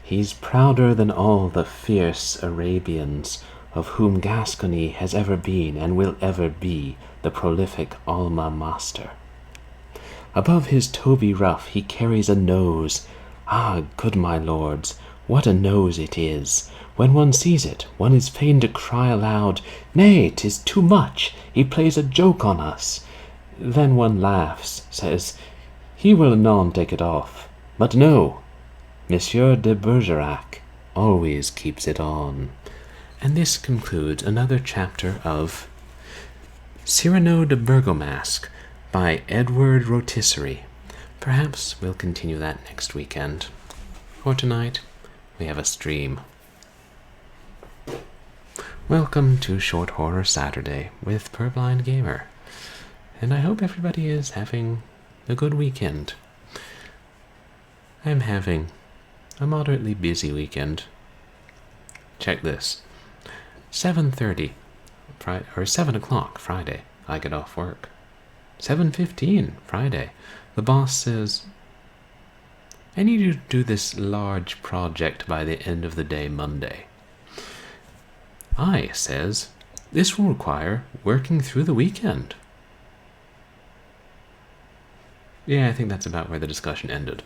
He's prouder than all the fierce Arabians, of whom Gascony has ever been and will ever be the prolific alma mater. Above his Toby ruff he carries a nose. Ah, good my lords, what a nose it is! When one sees it, one is fain to cry aloud, "Nay, 'tis too much, he plays a joke on us." Then one laughs, says, "He will anon take it off." But no, Monsieur de Bergerac always keeps it on. And this concludes another chapter of Cyrano de Bergamasque by Edward Rotisserie. Perhaps we'll continue that next weekend. For tonight, we have a stream. Welcome to Short Horror Saturday with Purblind Gamer, and I hope everybody is having a good weekend. I'm having a moderately busy weekend. Check this. 7:30, or 7 o'clock Friday, I get off work. 7:15 Friday, the boss says, "I need you to do this large project by the end of the day Monday." I says, "This will require working through the weekend." Yeah, I think that's about where the discussion ended.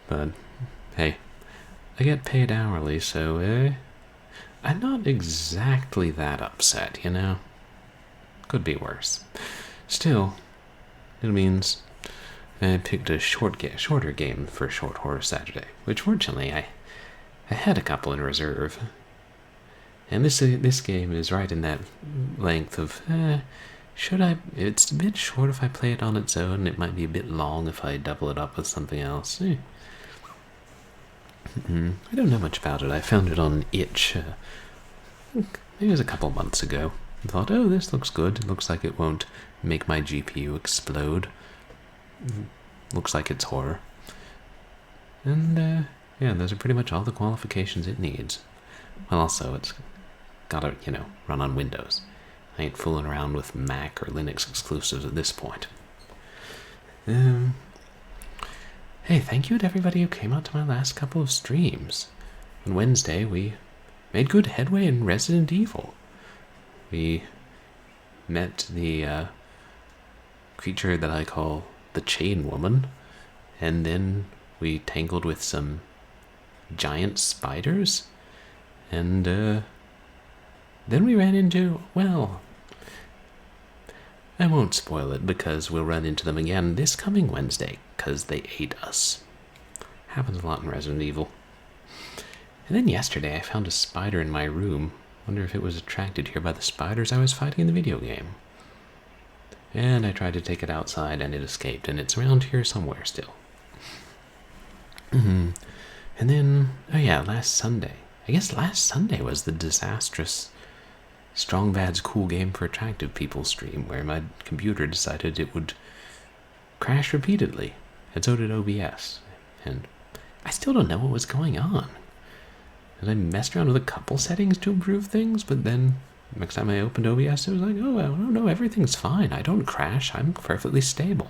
But, hey, I get paid hourly, so, I'm not exactly that upset, you know? Could be worse. Still, it means I picked a shorter game for Short Horror Saturday, which fortunately I had a couple in reserve. And this game is right in that length of, should I? It's a bit short if I play it on its own. It might be a bit long if I double it up with something else. I don't know much about it. I found it on itch. Maybe it was a couple months ago. I thought, oh, this looks good. It looks like it won't make my GPU explode. Looks like it's horror. And, yeah, those are pretty much all the qualifications it needs. Well, also, it's gotta, run on Windows. I ain't fooling around with Mac or Linux exclusives at this point. Hey, thank you to everybody who came out to my last couple of streams. On Wednesday, we made good headway in Resident Evil. We met the creature that I call the Chain Woman, and then we tangled with some giant spiders, and then we ran into, well, I won't spoil it because we'll run into them again this coming Wednesday, because they ate us. Happens a lot in Resident Evil. And then yesterday I found a spider in my room. Wonder if it was attracted here by the spiders I was fighting in the video game. And I tried to take it outside and it escaped, and it's around here somewhere still. And then, oh yeah, last Sunday. I guess last Sunday was the disastrous Strong Bad's Cool Game for Attractive People stream, where my computer decided it would crash repeatedly, and so did OBS. And I still don't know what was going on. And I messed around with a couple settings to improve things, but then next time I opened OBS, it was like, oh, well, no, everything's fine. I don't crash. I'm perfectly stable.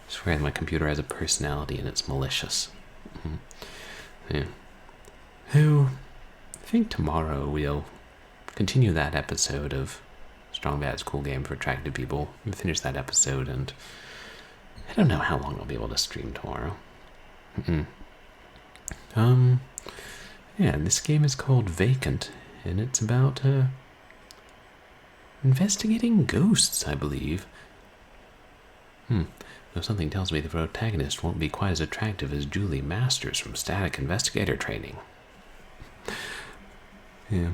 I swear my computer has a personality and it's malicious. Yeah. So, I think tomorrow we'll continue that episode of Strong Bad's Cool Game for Attractive People. We'll finish that episode, and I don't know how long I'll be able to stream tomorrow. Yeah, this game is called VACANT, and it's about, investigating ghosts, I believe. Though something tells me the protagonist won't be quite as attractive as Julie Masters from Static Investigator Training. Yeah.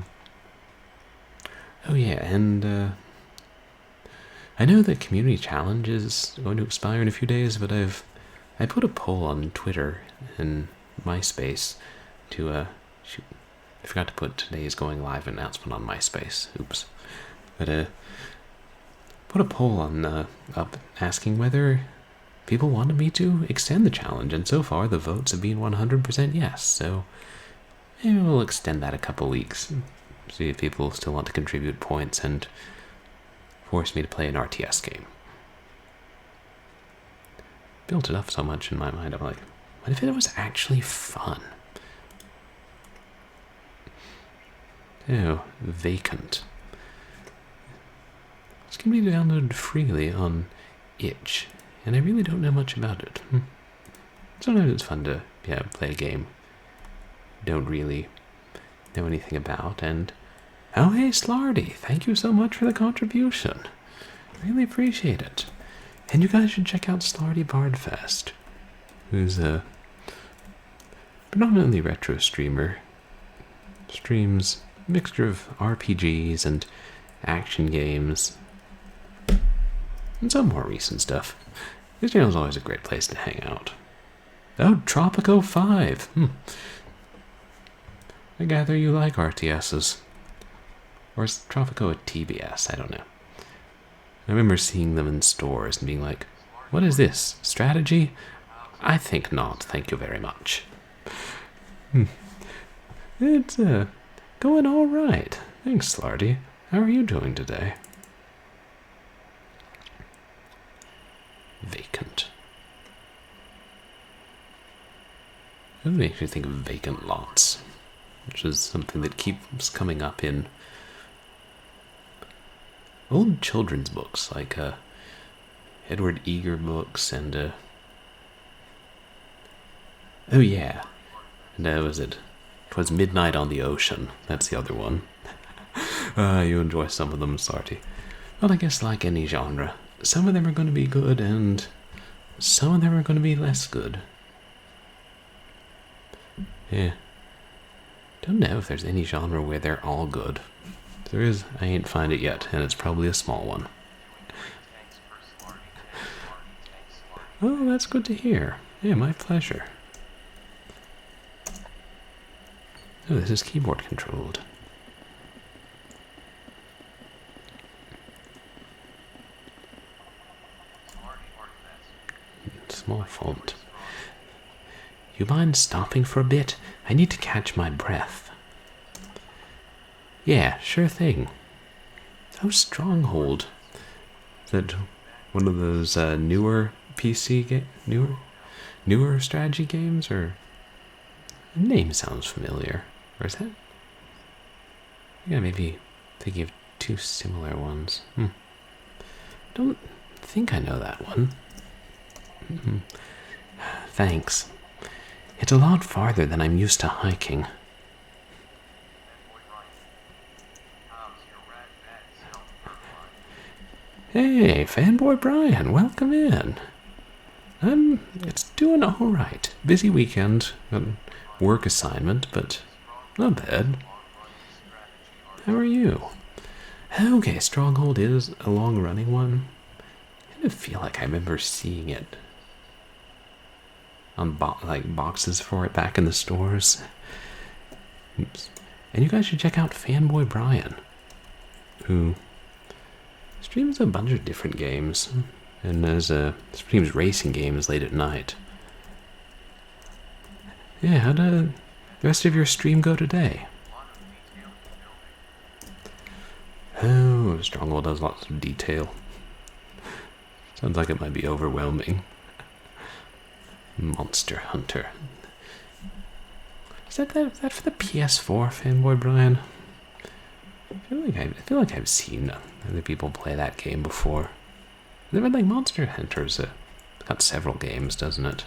Oh yeah, and, I know the community challenge is going to expire in a few days, but I put a poll on Twitter and MySpace to, shoot, I forgot to put today's going live announcement on MySpace. Oops. But, put a poll on, up asking whether people wanted me to extend the challenge, and so far the votes have been 100% yes, so maybe we'll extend that a couple weeks. See if people still want to contribute points and force me to play an RTS game. Built it up so much in my mind, I'm like, What if it was actually fun? Oh, VACANT. This can be downloaded freely on itch, and I really don't know much about it. Sometimes it's fun to play a game don't really know anything about. And oh, hey Slarty, thank you so much for the contribution. Really appreciate it. And you guys should check out Slarty Bardfest, who's a predominantly retro streamer. Streams a mixture of RPGs and action games and some more recent stuff. This channel's always a great place to hang out. Oh, Tropico 5. I gather you like RTSs. Or is Tropico a TBS? I don't know. I remember seeing them in stores and being like, what is this? Strategy? I think not, thank you very much. It's going alright. Thanks, Slarty. How are you doing today? Vacant. That makes me think of vacant lots, which is something that keeps coming up in old children's books, like Edward Eager books and oh yeah, and was it? 'Twas Midnight on the Ocean. That's the other one. You enjoy some of them, Slarty. Well, I guess like any genre, some of them are going to be good and some of them are going to be less good. Yeah. Don't know if there's any genre where they're all good. If there is, I ain't find it yet, and it's probably a small one. Oh, that's good to hear. Yeah, my pleasure. Oh, this is keyboard controlled. Small font. You mind stopping for a bit? I need to catch my breath. Yeah, sure thing. Oh, Stronghold. Is that one of those newer PC newer strategy games, or the name sounds familiar? Or is that? Yeah, maybe thinking of two similar ones. Don't think I know that one. Thanks. It's a lot farther than I'm used to hiking. Hey, Fanboy Brian, welcome in. It's doing alright. Busy weekend, work assignment, but not bad. How are you? Okay, Stronghold is a long-running one. I kind of feel like I remember seeing it on boxes for it back in the stores. Oops. And you guys should check out Fanboy Brian, who streams a bunch of different games and streams racing games late at night. Yeah, how'd the rest of your stream go today? Oh, Stronghold does lots of detail. Sounds like it might be overwhelming. Monster Hunter. Is that for the PS4, Fanboy Brian? I feel like I've seen other people play that game before. They're like Monster Hunter's got several games, doesn't it?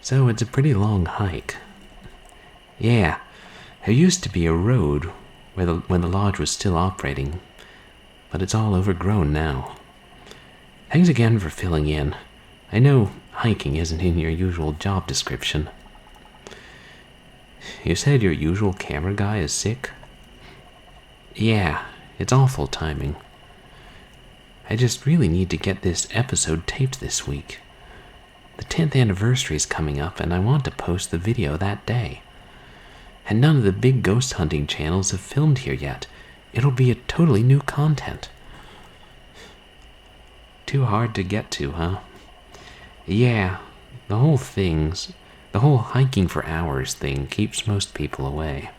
So it's a pretty long hike. Yeah, there used to be a road when the lodge was still operating, but it's all overgrown now. Thanks again for filling in. I know hiking isn't in your usual job description. You said your usual camera guy is sick? Yeah, it's awful timing. I just really need to get this episode taped this week. The 10th anniversary is coming up, and I want to post the video that day. And none of the big ghost hunting channels have filmed here yet. It'll be a totally new content. Too hard to get to, huh? Yeah, the whole hiking for hours thing keeps most people away.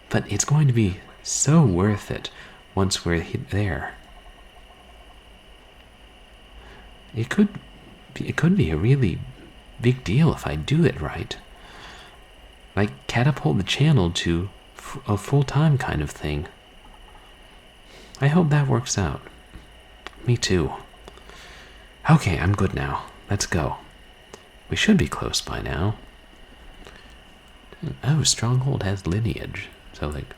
But it's going to be so worth it once we're there. it could be a really big deal if I do it right. Like catapult the channel to a full-time kind of thing. I hope that works out. Me too. Okay, I'm good now. Let's go. We should be close by now. Oh, Stronghold has lineage. So, like,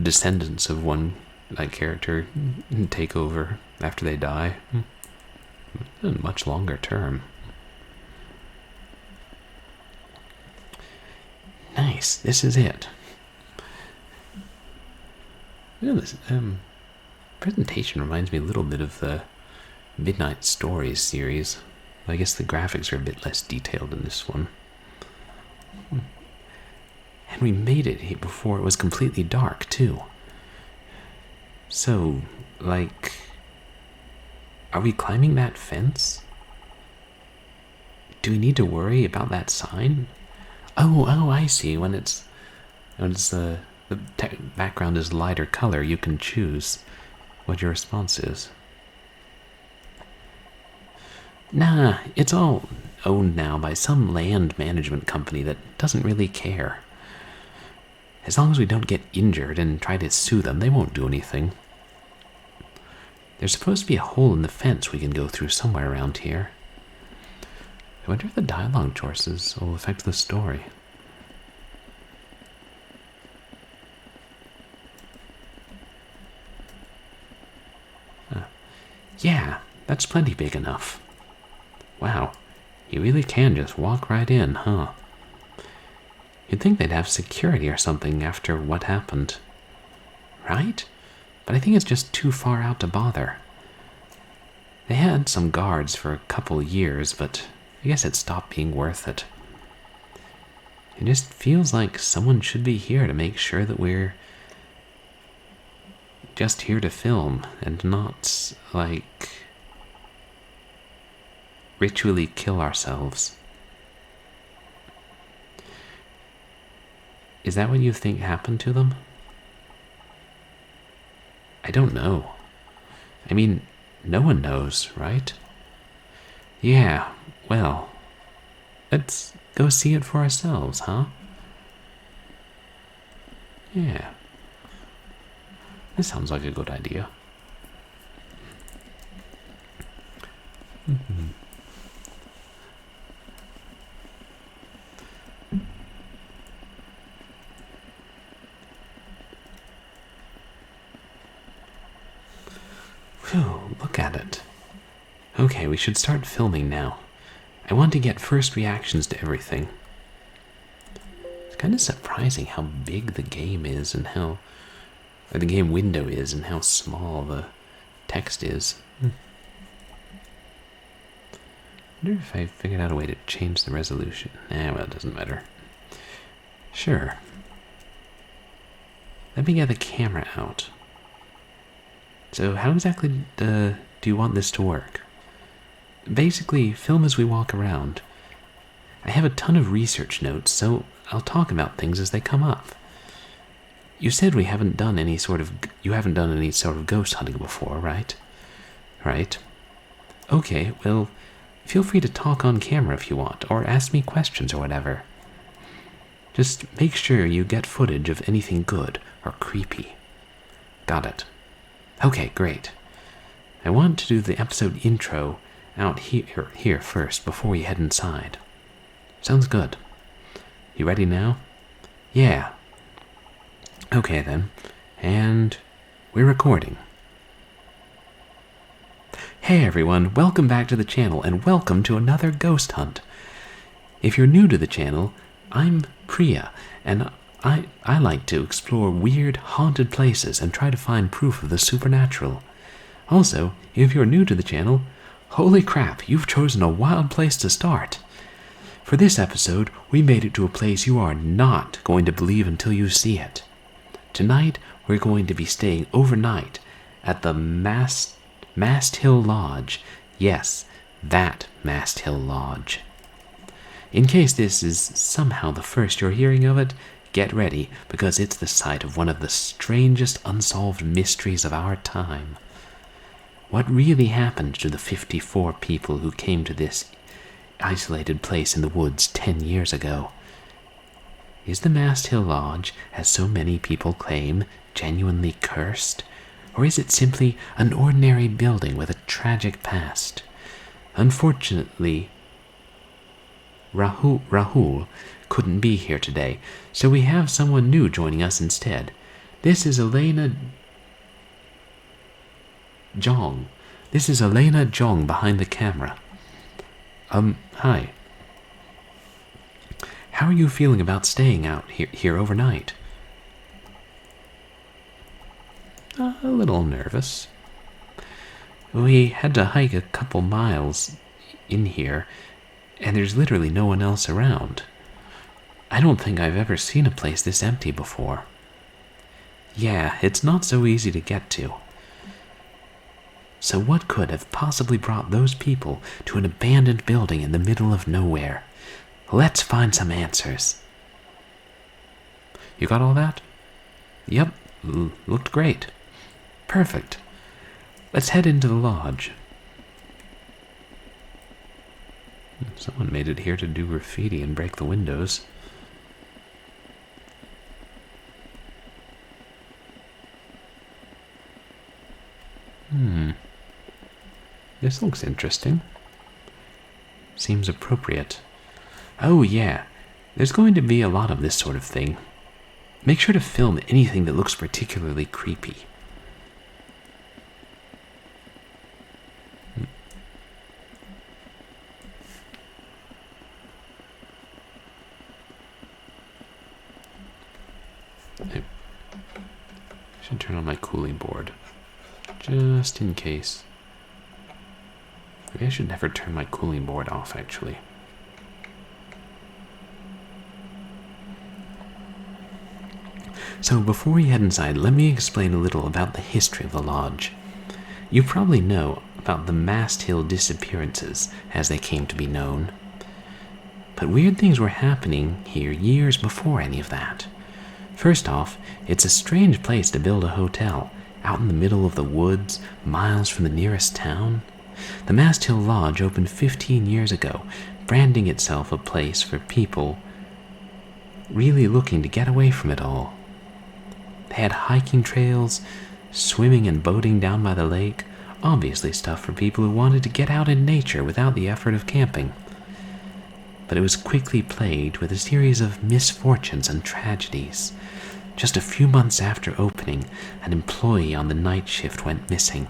descendants of one, like, character take over after they die. A much longer term. Nice, this is it. You know, this presentation reminds me a little bit of the Midnight Stories series. I guess the graphics are a bit less detailed in this one. And we made it here before it was completely dark, too. So, like, are we climbing that fence? Do we need to worry about that sign? Oh, I see. When the background is lighter color, you can choose what your response is. Nah, it's all owned now by some land management company that doesn't really care. As long as we don't get injured and try to sue them, they won't do anything. There's supposed to be a hole in the fence we can go through somewhere around here. I wonder if the dialogue choices will affect the story. Yeah, that's plenty big enough. Wow, you really can just walk right in, huh? You'd think they'd have security or something after what happened. Right? But I think it's just too far out to bother. They had some guards for a couple years, but I guess it stopped being worth it. It just feels like someone should be here to make sure that we're just here to film and not, like, ritually kill ourselves. Is that what you think happened to them? I don't know. I mean, no one knows, right? Yeah, well, let's go see it for ourselves, huh? Yeah. This sounds like a good idea. Phew, look at it. Okay, we should start filming now. I want to get first reactions to everything. It's kind of surprising how big the game is and or the game window is and how small the text is. I wonder if I figured out a way to change the resolution. Well, it doesn't matter. Sure. Let me get the camera out. So how exactly do you want this to work? Basically, film as we walk around. I have a ton of research notes, so I'll talk about things as they come up. You said you haven't done any sort of ghost hunting before, right? Right. Okay, well, feel free to talk on camera if you want, or ask me questions or whatever. Just make sure you get footage of anything good or creepy. Got it. Okay, great. I want to do the episode intro out here first before we head inside. Sounds good. You ready now? Yeah. Okay then. And we're recording. Hey everyone, welcome back to the channel and welcome to another ghost hunt. If you're new to the channel, I'm Priya and I like to explore weird, haunted places and try to find proof of the supernatural. Also, if you're new to the channel, holy crap, you've chosen a wild place to start. For this episode, we made it to a place you are not going to believe until you see it. Tonight, we're going to be staying overnight at the Mast Hill Lodge. Yes, that Mast Hill Lodge. In case this is somehow the first you're hearing of it, get ready, because it's the site of one of the strangest unsolved mysteries of our time. What really happened to the 54 people who came to this isolated place in the woods 10 years ago? Is the Mast Hill Lodge, as so many people claim, genuinely cursed? Or is it simply an ordinary building with a tragic past? Unfortunately, Rahul couldn't be here today, so we have someone new joining us instead. This is Elena Jong. This is Elena Jong behind the camera. Hi. How are you feeling about staying out here overnight? A little nervous. We had to hike a couple miles in here, and there's literally no one else around. I don't think I've ever seen a place this empty before. Yeah, it's not so easy to get to. So what could have possibly brought those people to an abandoned building in the middle of nowhere? Let's find some answers. You got all that? Yep, looked great. Perfect. Let's head into the lodge. Someone made it here to do graffiti and break the windows. This looks interesting. Seems appropriate. Oh yeah, there's going to be a lot of this sort of thing. Make sure to film anything that looks particularly creepy. I should turn on my cooling board, just in case. Maybe I should never turn my cooling board off, actually. So before we head inside, let me explain a little about the history of the lodge. You probably know about the Mast Hill disappearances, as they came to be known. But weird things were happening here years before any of that. First off, it's a strange place to build a hotel, out in the middle of the woods, miles from the nearest town. The Mast Hill Lodge opened 15 years ago, branding itself a place for people really looking to get away from it all. They had hiking trails, swimming and boating down by the lake, obviously stuff for people who wanted to get out in nature without the effort of camping. But it was quickly plagued with a series of misfortunes and tragedies. Just a few months after opening, an employee on the night shift went missing.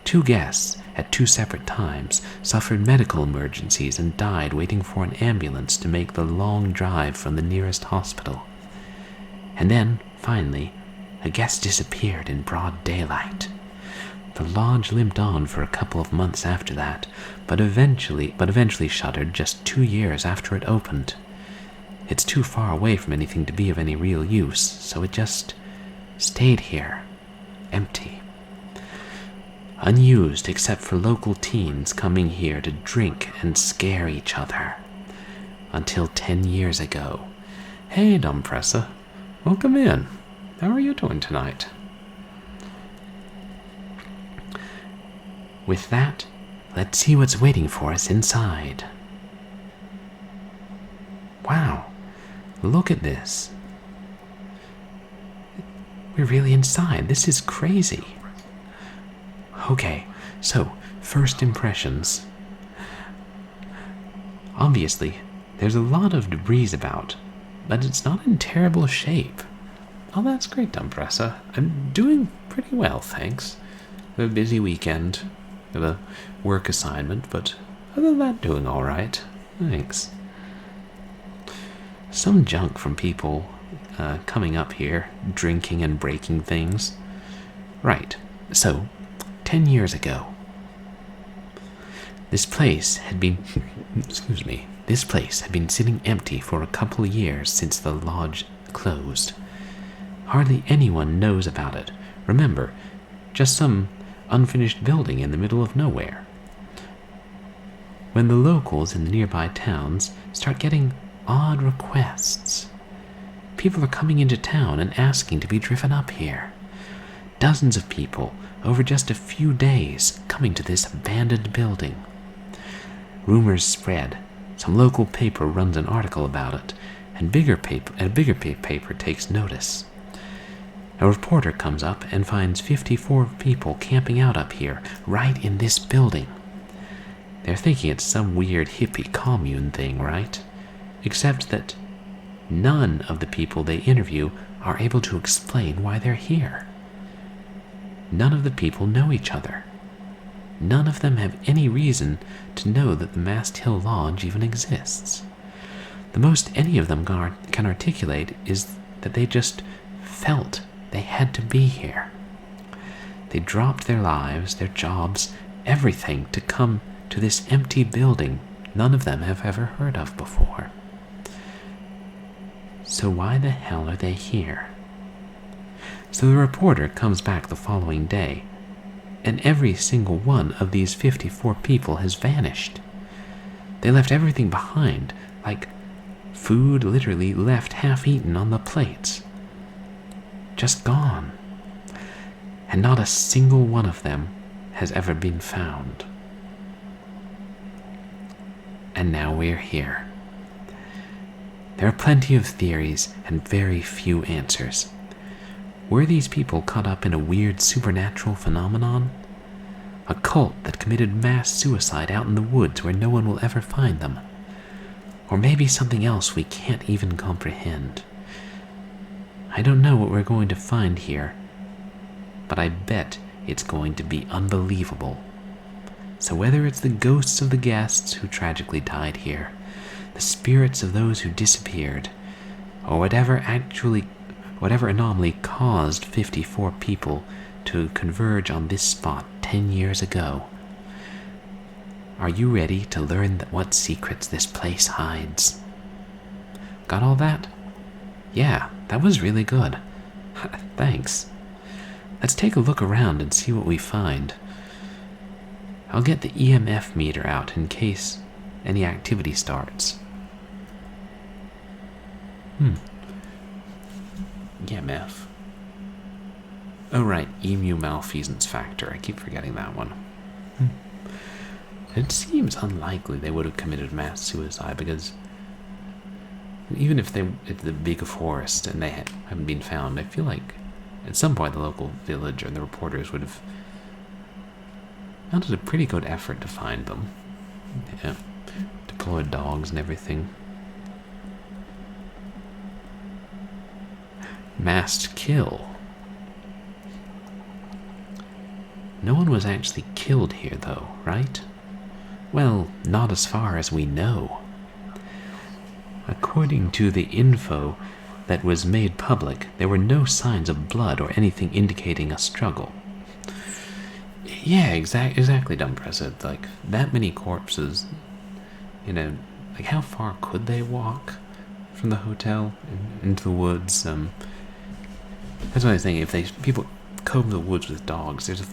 2 guests, at 2 separate times, suffered medical emergencies and died waiting for an ambulance to make the long drive from the nearest hospital. And then, finally, a guest disappeared in broad daylight. The lodge limped on for a couple of months after that, but eventually shuttered just 2 years after it opened. It's too far away from anything to be of any real use, so it just stayed here, empty. Unused except for local teens coming here to drink and scare each other. Until 10 years ago. Hey, Dumpressa. Welcome in. How are you doing tonight? With that, let's see what's waiting for us inside. Wow, look at this. We're really inside. This is crazy. Okay, so, first impressions. Obviously, there's a lot of debris about, but it's not in terrible shape. Oh, that's great, Dumpressa. I'm doing pretty well, thanks. A busy weekend, got a work assignment, but other than that, doing all right. Thanks. Some junk from people coming up here, drinking and breaking things. Right, so 10 years ago, this place had been sitting empty for a couple of years since the lodge closed. Hardly anyone knows about it. Remember, just some unfinished building in the middle of nowhere. When the locals in the nearby towns start getting odd requests, people are coming into town and asking to be driven up here. Dozens of people, over just a few days coming to this abandoned building. Rumors spread. Some local paper runs an article about it, and a bigger paper takes notice. A reporter comes up and finds 54 people camping out up here, right in this building. They're thinking it's some weird hippie commune thing, right? Except that none of the people they interview are able to explain why they're here. None of the people know each other. None of them have any reason to know that the Mast Hill Lodge even exists. The most any of them can articulate is that they just felt they had to be here. They dropped their lives, their jobs, everything to come to this empty building none of them have ever heard of before. So why the hell are they here? So the reporter comes back the following day, and every single one of these 54 people has vanished. They left everything behind, like food literally left half-eaten on the plates. Just gone. And not a single one of them has ever been found. And now we're here. There are plenty of theories and very few answers. Were these people caught up in a weird supernatural phenomenon? A cult that committed mass suicide out in the woods where no one will ever find them? Or maybe something else we can't even comprehend. I don't know what we're going to find here, but I bet it's going to be unbelievable. So whether it's the ghosts of the guests who tragically died here, the spirits of those who disappeared, or whatever anomaly caused 54 people to converge on this spot 10 years ago, are you ready to learn what secrets this place hides? Got all that? Yeah, that was really good. Thanks. Let's take a look around and see what we find. I'll get the EMF meter out in case any activity starts. EMF. Oh right, emu malfeasance factor. I keep forgetting that one. It seems unlikely they would have committed mass suicide because even if it's the big forest and they haven't been found, I feel like at some point the local village or the reporters would have mounted a pretty good effort to find them. Yeah, deployed dogs and everything. Massed kill. No one was actually killed here though, right? Well, not as far as we know. According to the info that was made public, there were no signs of blood or anything indicating a struggle. Yeah, exactly, Dumpress. Like, that many corpses, like how far could they walk from the hotel into the woods? That's what I was thinking. If people comb the woods with dogs, there's a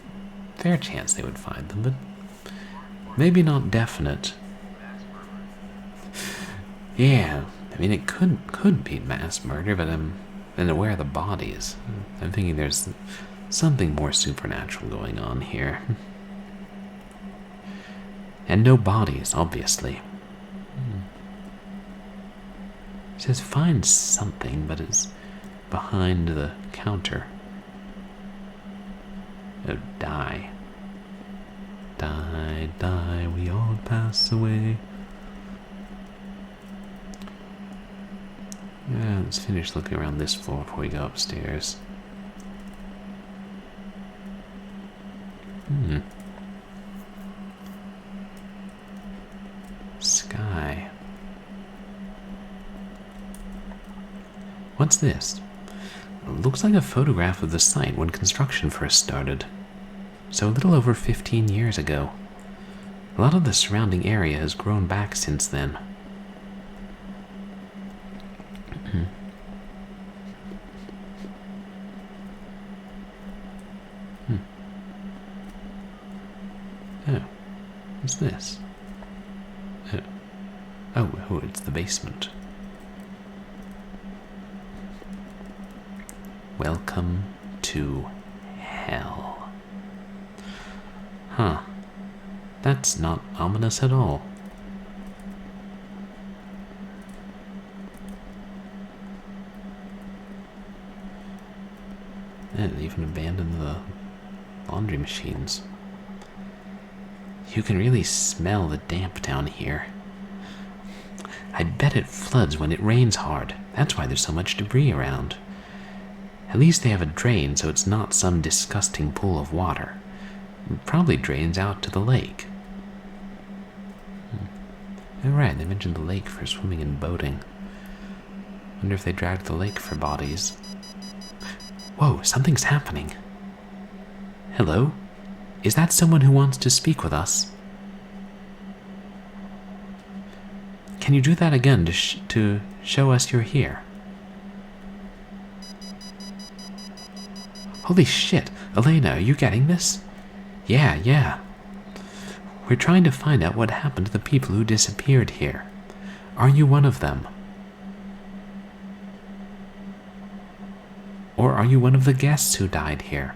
fair chance they would find them, but maybe not definite. Yeah, I mean, it could be mass murder, but and where are the bodies? I'm thinking there's something more supernatural going on here. And no bodies, obviously. It says find something, but it's behind the counter. Oh, die. Die, die, we all pass away. Yeah, let's finish looking around this floor before we go upstairs. Sky. What's this? It looks like a photograph of the site when construction first started. So a little over 15 years ago. A lot of the surrounding area has grown back since then. Oh, what's this? Oh, it's the basement. Welcome to hell. Huh. That's not ominous at all. And even abandoned the laundry machines. You can really smell the damp down here. I bet it floods when it rains hard. That's why there's so much debris around. At least they have a drain, so it's not some disgusting pool of water. It probably drains out to the lake. Oh, right, they mentioned the lake for swimming and boating. Wonder if they dragged the lake for bodies. Whoa, something's happening. Hello? Is that someone who wants to speak with us? Can you do that again to show us you're here? Holy shit, Elena, are you getting this? Yeah. We're trying to find out what happened to the people who disappeared here. Are you one of them? Or are you one of the guests who died here?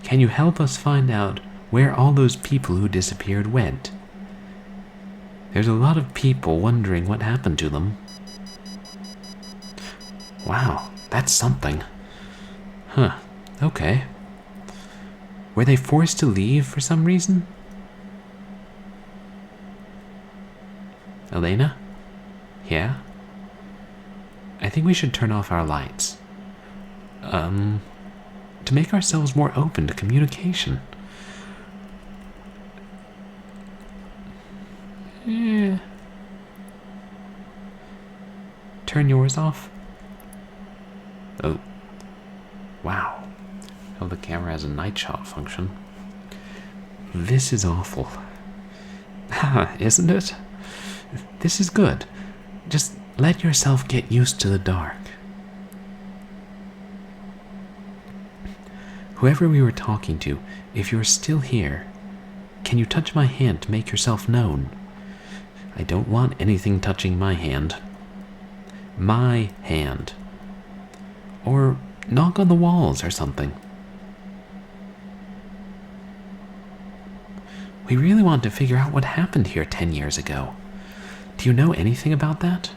Can you help us find out where all those people who disappeared went? There's a lot of people wondering what happened to them. Wow, that's something. Huh, okay. Were they forced to leave for some reason? Elena? Yeah? I think we should turn off our lights. To make ourselves more open to communication. Turn yours off. Oh. Wow. Oh, the camera has a night shot function. This is awful. Isn't it? This is good. Just let yourself get used to the dark. Whoever we were talking to, if you're still here, can you touch my hand to make yourself known? I don't want anything touching my hand. My hand. Or knock on the walls or something. We really want to figure out what happened here 10 years ago. Do you know anything about that?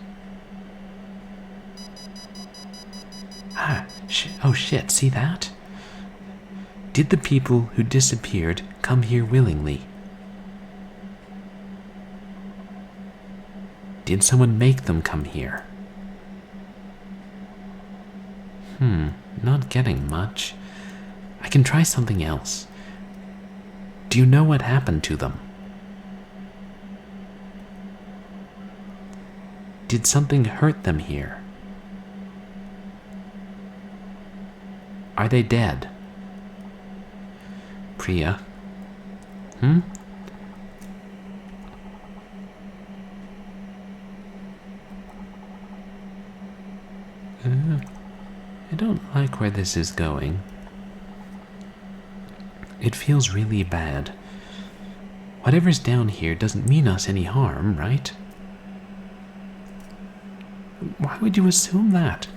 Oh shit, see that? Did the people who disappeared come here willingly? Did someone make them come here? Not getting much. I can try something else. Do you know what happened to them? Did something hurt them here? Are they dead? Priya? I don't like where this is going. It feels really bad. Whatever's down here doesn't mean us any harm, right? Why would you assume that?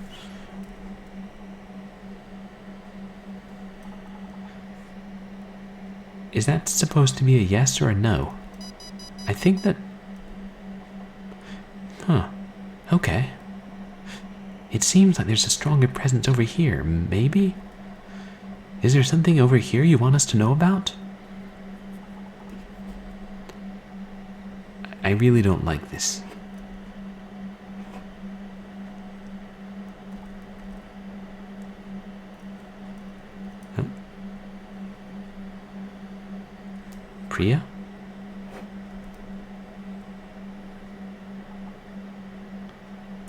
Is that supposed to be a yes or a no? I think that... Okay. It seems like there's a stronger presence over here, maybe? Is there something over here you want us to know about? I really don't like this. Oh. Priya?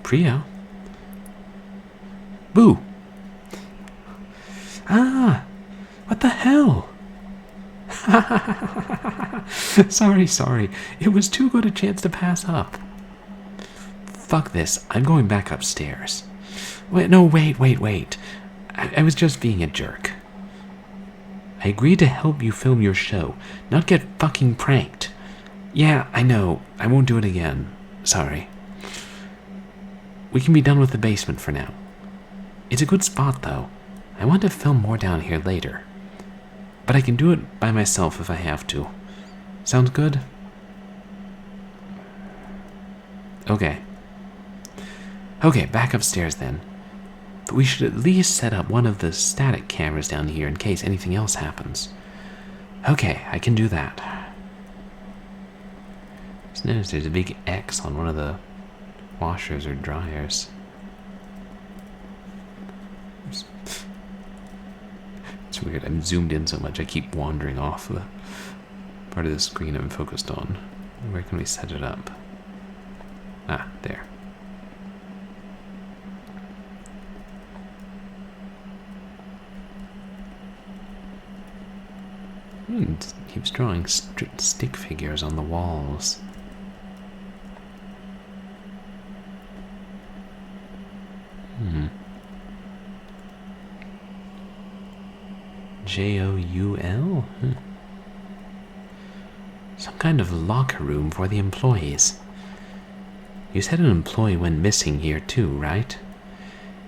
Priya? Boo! What the hell? Sorry. It was too good a chance to pass up. Fuck this. I'm going back upstairs. Wait. I was just being a jerk. I agreed to help you film your show, not get fucking pranked. Yeah, I know. I won't do it again. Sorry. We can be done with the basement for now. It's a good spot, though. I want to film more down here later, but I can do it by myself if I have to. Sounds good? Okay. Okay, back upstairs then. But we should at least set up one of the static cameras down here in case anything else happens. Okay, I can do that. Just notice there's a big X on one of the washers or dryers. It's weird, I'm zoomed in so much I keep wandering off the part of the screen I'm focused on. Where can we set it up? Ah, there. It keeps drawing stick figures on the walls. Joul? Some kind of locker room for the employees. You said an employee went missing here too, right?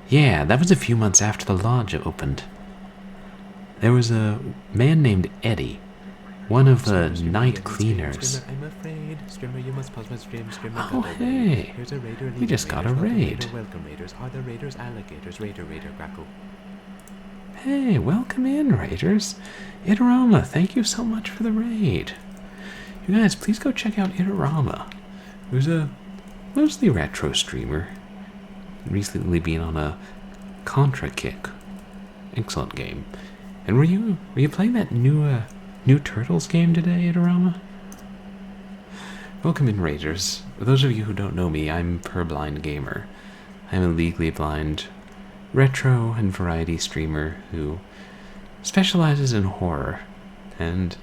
Yeah, that was a few months after the lodge opened. There was a man named Eddie, one of the night cleaners. I'm afraid. Strimmer, you must pause my stream. Strimmer, Oh, hey. Here's a raider. We just got a raid. Welcome, raiders. Are the raiders alligators? Raider, crackle. Hey, welcome in, raiders. Itarama, thank you so much for the raid. You guys, please go check out Itarama, who's a mostly retro streamer. Recently been on a Contra kick. Excellent game. And were you playing that new Turtles game today, Itarama? Welcome in, raiders. For those of you who don't know me, I'm Purblind Gamer. I'm a legally blind retro and variety streamer who specializes in horror. And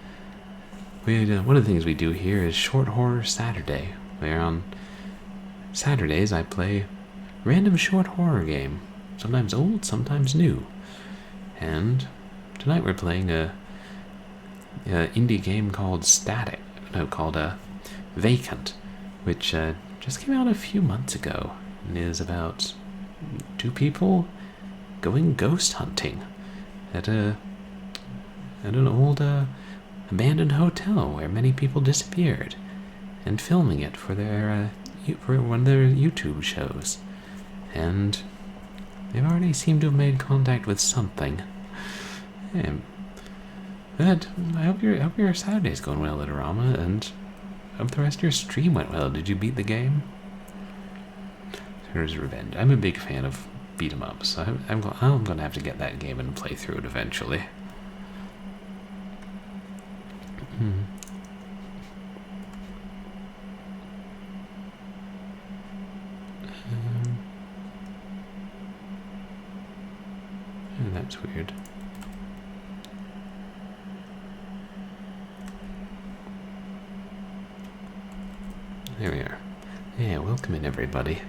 one of the things we do here is Short Horror Saturday, where on Saturdays I play random short horror game, sometimes old, sometimes new. And tonight we're playing a indie game called VACANT, which just came out a few months ago and is about two people going ghost hunting at an old abandoned hotel where many people disappeared, and filming it for one of their YouTube shows. And they've already seemed to have made contact with something. But I hope your Saturday's going well, Itarama, and I hope the rest of your stream went well. Did you beat the game? Here's Revenge. I'm a big fan of beat 'em ups, so I'm going to have to get that game and play through it eventually. That's weird. There we are. Yeah, welcome in, everybody.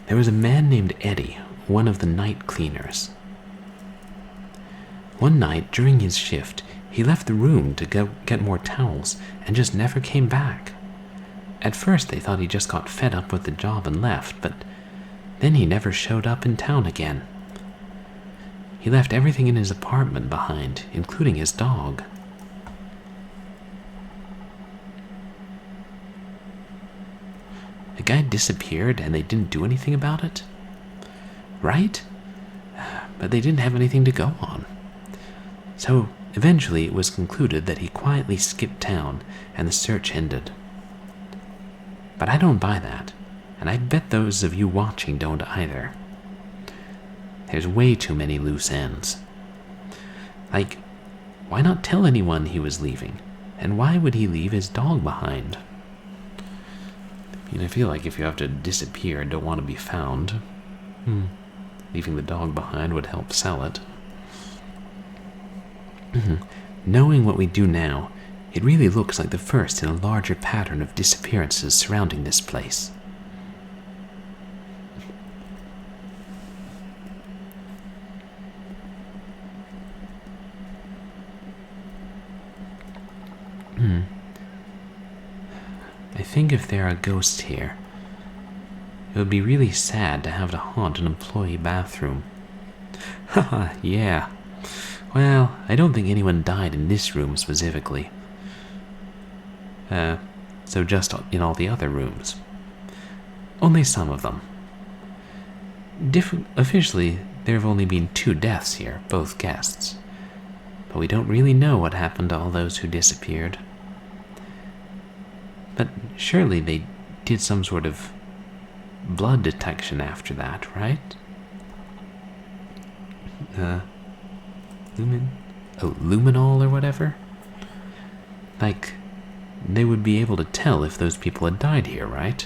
There was a man named Eddie, one of the night cleaners. One night, during his shift, he left the room to go get more towels and just never came back. At first, they thought he just got fed up with the job and left, but then he never showed up in town again. He left everything in his apartment behind, including his dog. The guy disappeared and they didn't do anything about it? Right? But they didn't have anything to go on. So eventually it was concluded that he quietly skipped town and the search ended. But I don't buy that, and I bet those of you watching don't either. There's way too many loose ends. Like, why not tell anyone he was leaving? And why would he leave his dog behind? I feel like if you have to disappear and don't want to be found, leaving the dog behind would help sell it. Knowing what we do now, it really looks like the first in a larger pattern of disappearances surrounding this place. I think if there are ghosts here, it would be really sad to have to haunt an employee bathroom. Haha, yeah. Well, I don't think anyone died in this room specifically. So just in all the other rooms. Only some of them. Officially, there have only been 2 deaths here, both guests. But we don't really know what happened to all those who disappeared. But surely they did some sort of blood detection after that, right? Luminol or whatever? Like, they would be able to tell if those people had died here, right?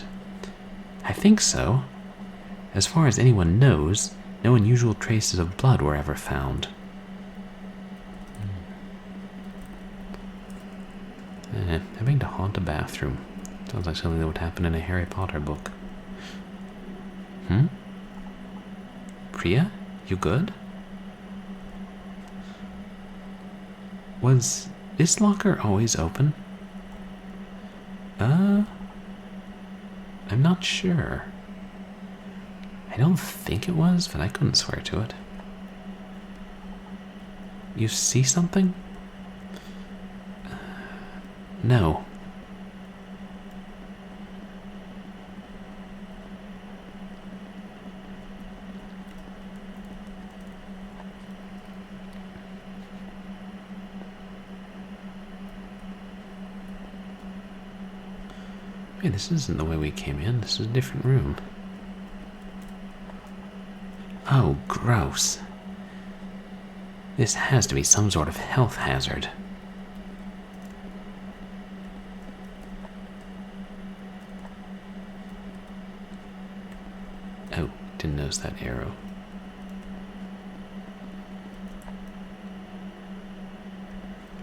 I think so. As far as anyone knows, no unusual traces of blood were ever found. Having to haunt a bathroom. Sounds like something that would happen in a Harry Potter book. Priya? You good? Was this locker always open? I'm not sure. I don't think it was, but I couldn't swear to it. You see something? No. Hey, this isn't the way we came in. This is a different room. Oh, gross. This has to be some sort of health hazard. Oh, didn't notice that arrow.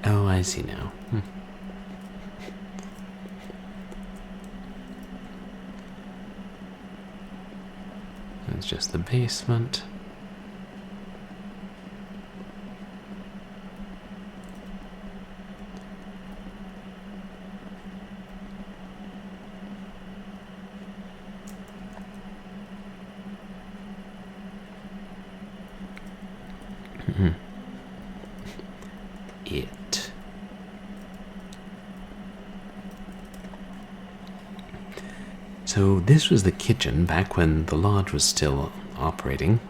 Oh, I see now. It's just the basement. It. So this was the kitchen back when the lodge was still operating.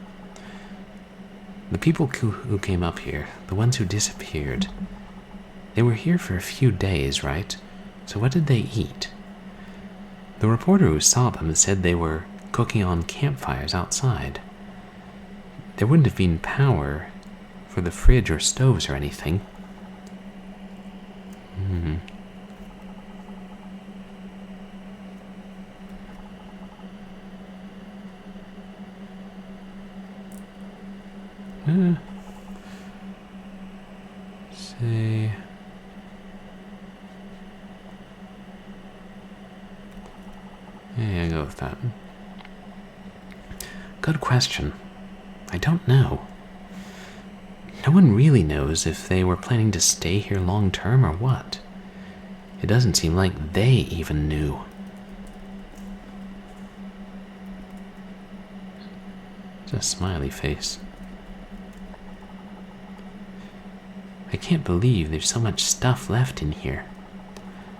The people who came up here, the ones who disappeared, they were here for a few days, right? So what did they eat? The reporter who saw them said they were cooking on campfires outside. There wouldn't have been power for the fridge or stoves or anything. Say... Yeah, I'll go with that. Good question. I don't know. No one really knows if they were planning to stay here long term or what. It doesn't seem like they even knew. It's a smiley face. I can't believe there's so much stuff left in here.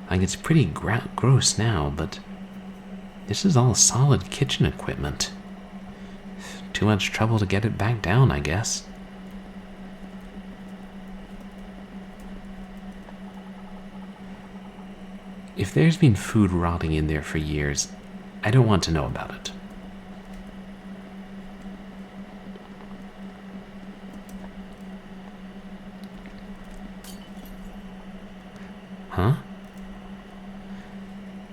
Like, it's pretty gross now, but this is all solid kitchen equipment. Too much trouble to get it back down, I guess. If there's been food rotting in there for years, I don't want to know about it. Huh?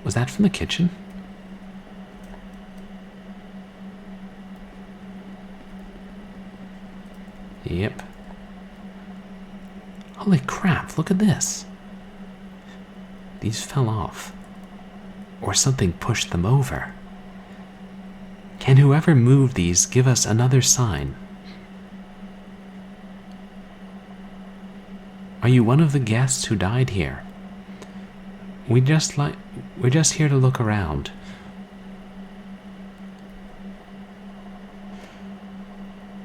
Was that from the kitchen? Yep. Holy crap, look at this. These fell off. Or something pushed them over. Can whoever moved these give us another sign? Are you one of the guests who died here? We're just here to look around.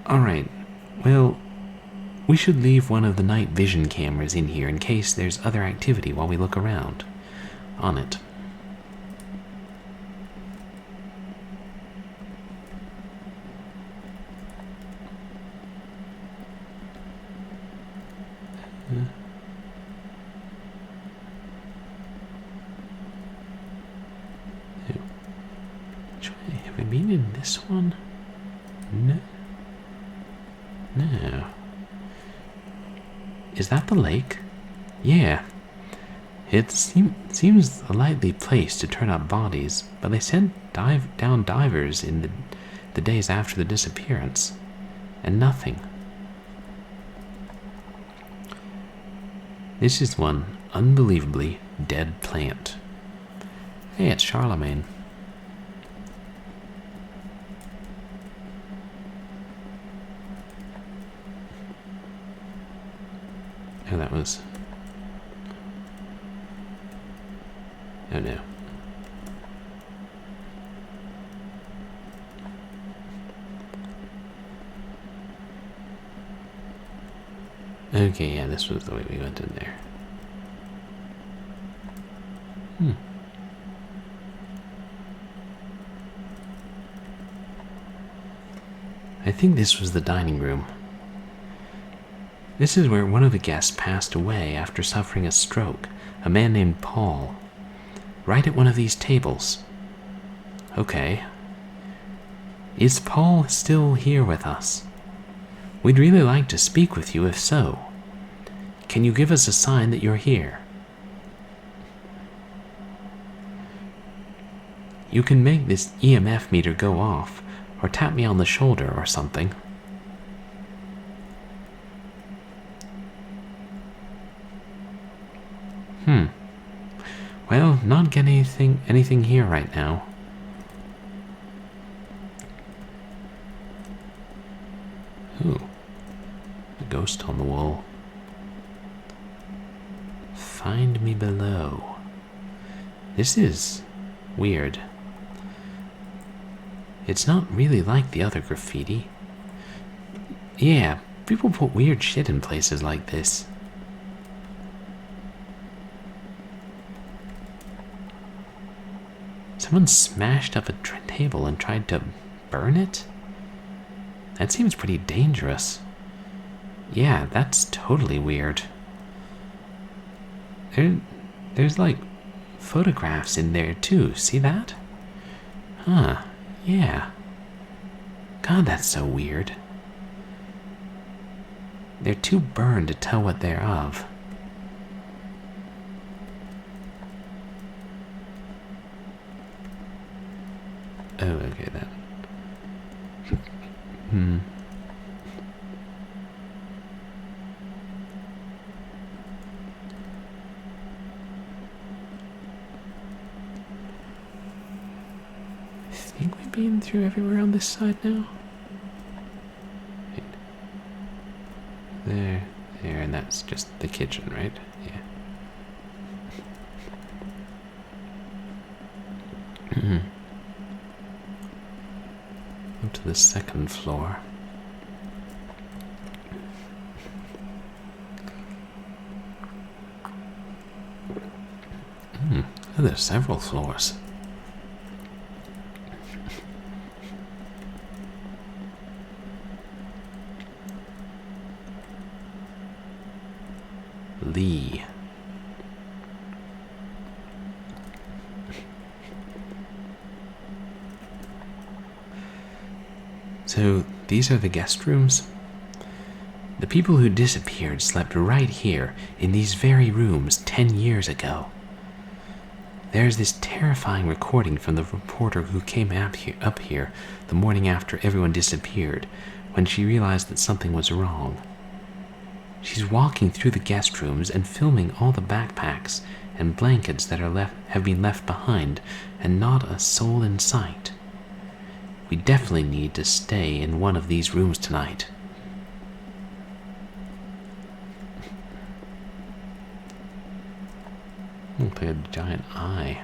Alright, Well, we should leave one of the night vision cameras in here in case there's other activity while we look around on it. Have we been in this one? No. No. Is that the lake? Yeah. It seems a likely place to turn up bodies, but they sent down divers in the days after the disappearance, and nothing. This is one unbelievably dead plant. Hey, it's Charlemagne. Oh, that was... Oh no. Okay, yeah, this was the way we went in there. I think this was the dining room. This is where one of the guests passed away after suffering a stroke, a man named Paul. Right at one of these tables. Okay. Is Paul still here with us? We'd really like to speak with you if so. Can you give us a sign that you're here? You can make this EMF meter go off, or tap me on the shoulder or something. Well, not getting anything here right now. Ooh, a ghost on the wall. Find me below. This is weird. It's not really like the other graffiti. Yeah, people put weird shit in places like this. Someone smashed up a table and tried to burn it? That seems pretty dangerous. Yeah, that's totally weird. There's like photographs in there too, see that? Huh, yeah. God, that's so weird. They're too burned to tell what they're of. Oh, okay, that. I think we've been through everywhere on this side now. Wait. There, and that's just the kitchen, right? Yeah. Up to the second floor. Oh, there's several floors. Lee. So, these are the guest rooms? The people who disappeared slept right here, in these very rooms, 10 years ago. There's this terrifying recording from the reporter who came up here the morning after everyone disappeared, when she realized that something was wrong. She's walking through the guest rooms and filming all the backpacks and blankets that have been left behind, and not a soul in sight. We definitely need to stay in one of these rooms tonight. Look like a giant eye.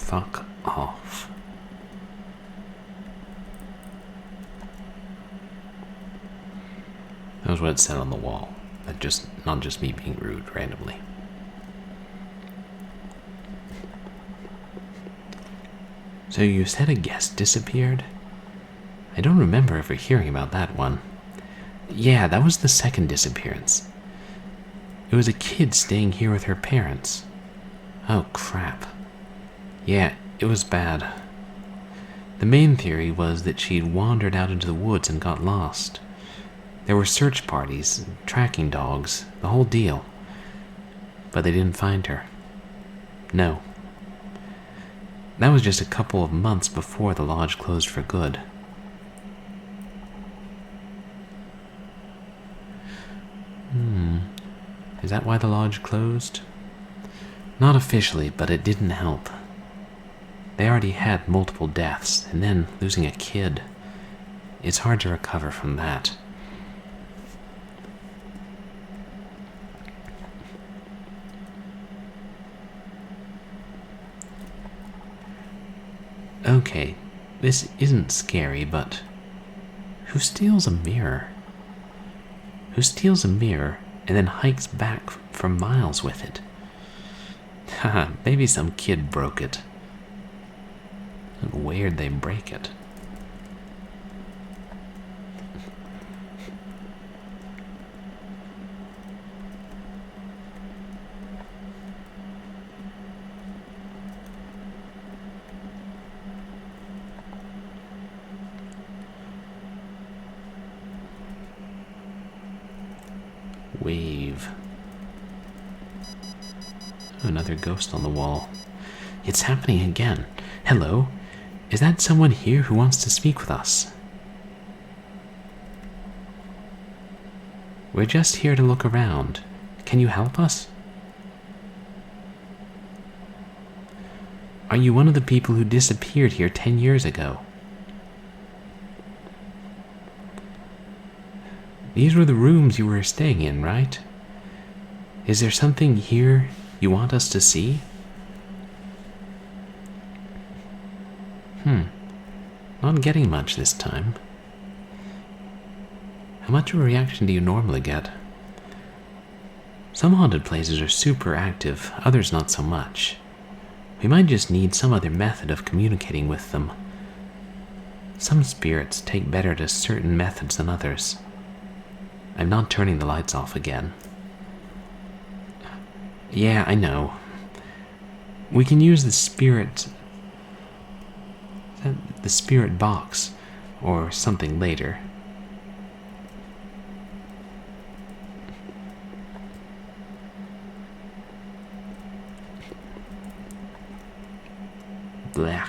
fuck off. That was what it said on the wall. Not just me being rude randomly. So you said a guest disappeared? I don't remember ever hearing about that one. Yeah, that was the second disappearance. It was a kid staying here with her parents. Oh, crap. Yeah, it was bad. The main theory was that she'd wandered out into the woods and got lost. There were search parties, tracking dogs, the whole deal. But they didn't find her. No. That was just a couple of months before the lodge closed for good. Is that why the lodge closed? Not officially, but it didn't help. They already had multiple deaths, and then losing a kid. It's hard to recover from that. Okay, this isn't scary, but who steals a mirror? Who steals a mirror and then hikes back for miles with it? Haha, maybe some kid broke it. Weird they break it. Wave. Another ghost on the wall. It's happening again. Hello? Is that someone here who wants to speak with us? We're just here to look around. Can you help us? Are you one of the people who disappeared here 10 years ago? These were the rooms you were staying in, right? Is there something here you want us to see? Not getting much this time. How much of a reaction do you normally get? Some haunted places are super active, others not so much. We might just need some other method of communicating with them. Some spirits take better to certain methods than others. I'm not turning the lights off again. Yeah, I know. We can use the spirit box or something later. Blech.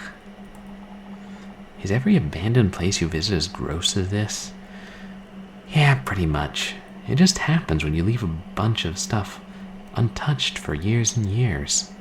Is every abandoned place you visit as gross as this? Yeah, pretty much. It just happens when you leave a bunch of stuff untouched for years and years.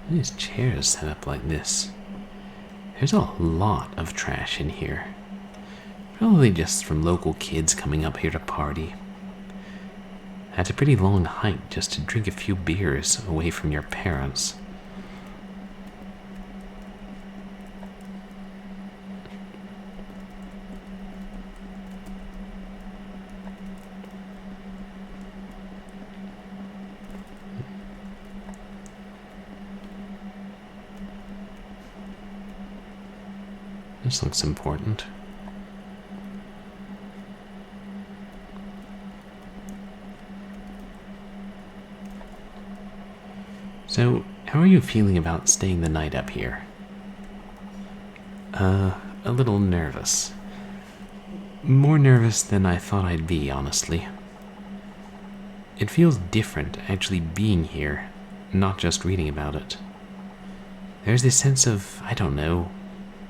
These chairs set up like this. There's a lot of trash in here. Probably just from local kids coming up here to party. That's a pretty long hike just to drink a few beers away from your parents. This looks important. So, how are you feeling about staying the night up here? A little nervous. More nervous than I thought I'd be, honestly. It feels different actually being here, not just reading about it. There's this sense of, I don't know,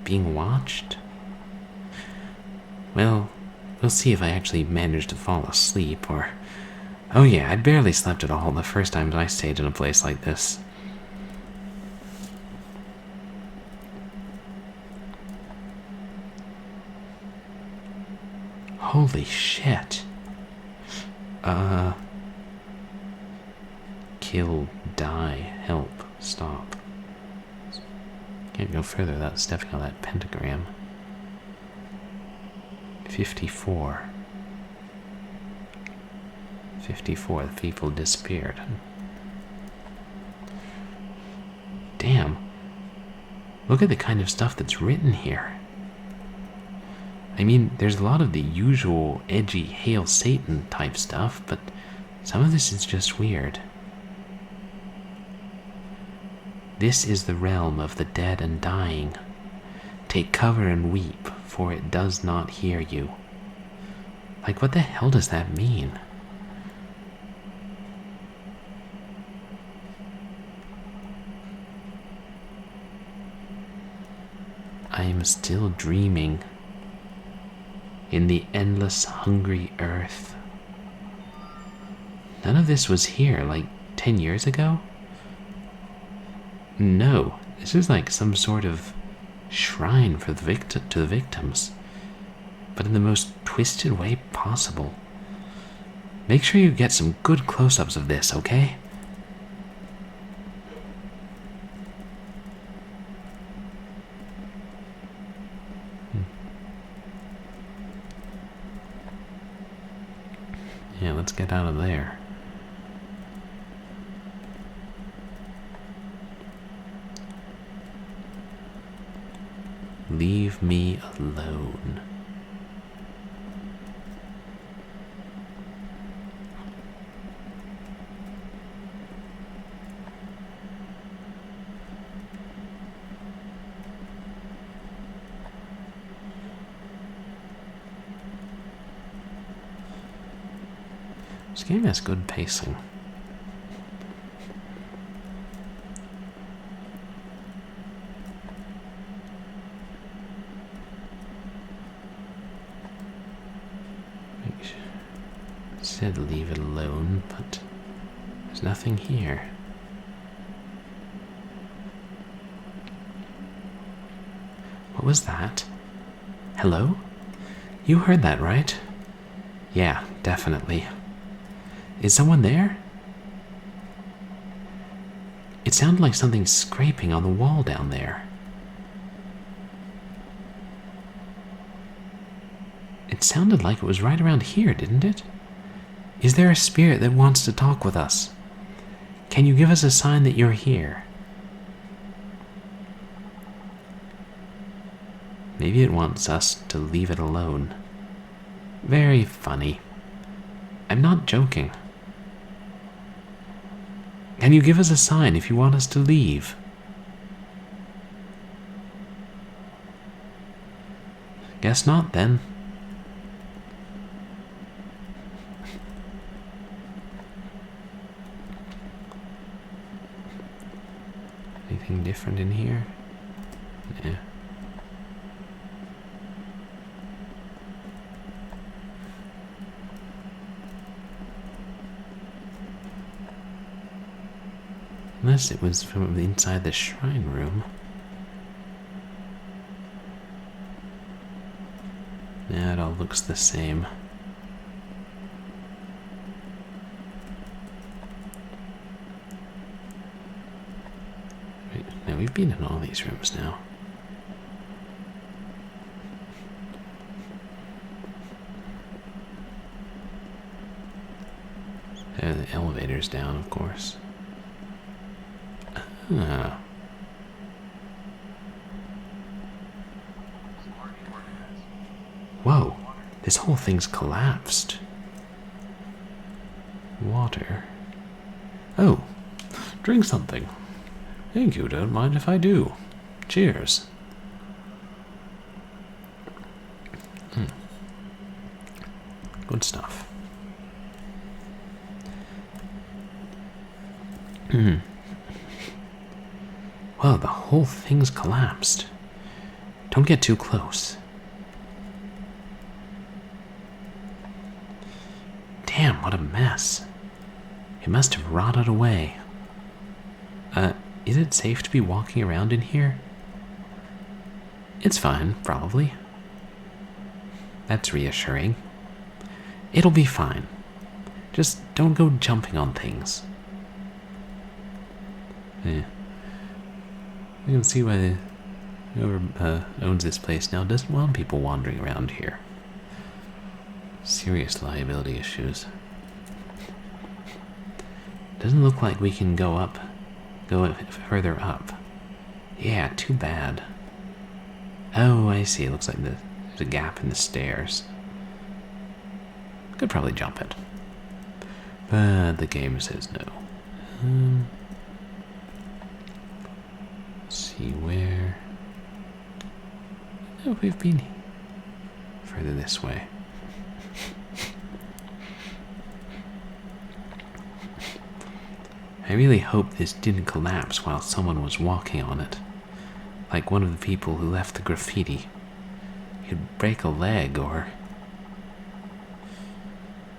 being watched? Well, we'll see if I actually manage to fall asleep, or Oh yeah, I barely slept at all the first times I stayed in a place like this. Holy shit. Kill, die, help, stop. Can't go further without stepping on that pentagram. 54. 54, the people disappeared. Damn. Look at the kind of stuff that's written here. I mean, there's a lot of the usual edgy Hail Satan type stuff, but some of this is just weird. This is the realm of the dead and dying. Take cover and weep, for it does not hear you. Like, what the hell does that mean? I am still dreaming in the endless hungry earth. None of this was here like 10 years ago? No, this is like some sort of shrine for the to the victims, but in the most twisted way possible. Make sure you get some good close-ups of this, okay? Yeah, let's get out of there. Leave me alone. This game has good pacing. Said leave it alone, but there's nothing here. What was that? Hello? You heard that, right? Yeah, definitely. Is someone there? It sounded like something scraping on the wall down there. It sounded like it was right around here, didn't it? Is there a spirit that wants to talk with us? Can you give us a sign that you're here? Maybe it wants us to leave it alone. Very funny. I'm not joking. Can you give us a sign if you want us to leave? Guess not, then. Anything different in here? Yeah. Unless it was from inside the shrine room. Yeah, it all looks the same. Right, now we've been in all these rooms now. There are the elevators down, of course. Ah. Whoa, this whole thing's collapsed. Water. Oh, drink something. Thank you, don't mind if I do. Cheers. Good stuff. Well, the whole thing's collapsed. Don't get too close. Damn, what a mess. It must have rotted away. Is it safe to be walking around in here? It's fine, probably. That's reassuring. It'll be fine. Just don't go jumping on things. Yeah. I can see why whoever owns this place now doesn't want people wandering around here. Serious liability issues. Doesn't look like we can go further up. Yeah, too bad. Oh, I see. It looks like there's a gap in the stairs. Could probably jump it. But the game says no. Let's see where... Oh, we've been further this way. I really hope this didn't collapse while someone was walking on it. Like one of the people who left the graffiti. You'd break a leg or...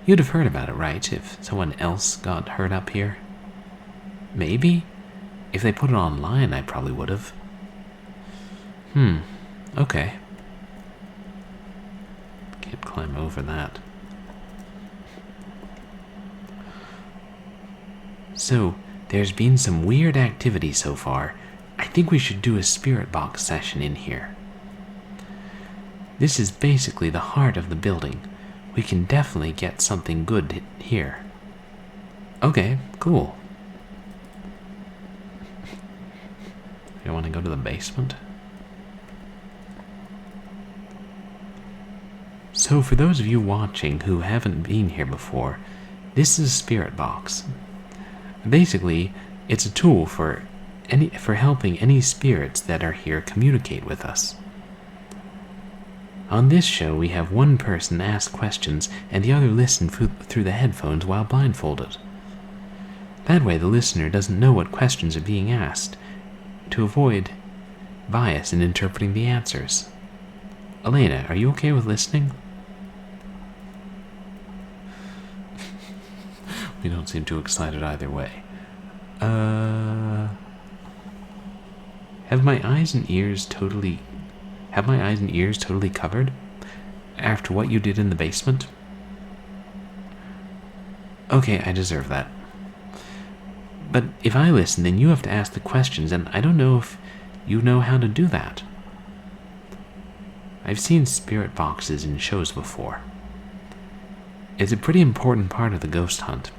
You'd have heard about it, right? If someone else got hurt up here? Maybe? If they put it online, I probably would have. Okay. Can't climb over that. So, there's been some weird activity so far. I think we should do a spirit box session in here. This is basically the heart of the building. We can definitely get something good here. Okay, cool. You want to go to the basement? So for those of you watching who haven't been here before, this is a spirit box. Basically, it's a tool for helping any spirits that are here communicate with us. On this show, we have one person ask questions and the other listen through the headphones while blindfolded. That way the listener doesn't know what questions are being asked, to avoid bias in interpreting the answers. Elena, are you okay with listening? We don't seem too excited either way. Have my eyes and ears totally covered after what you did in the basement? Okay, I deserve that. But if I listen, then you have to ask the questions, and I don't know if you know how to do that. I've seen spirit boxes in shows before. It's a pretty important part of the ghost hunt.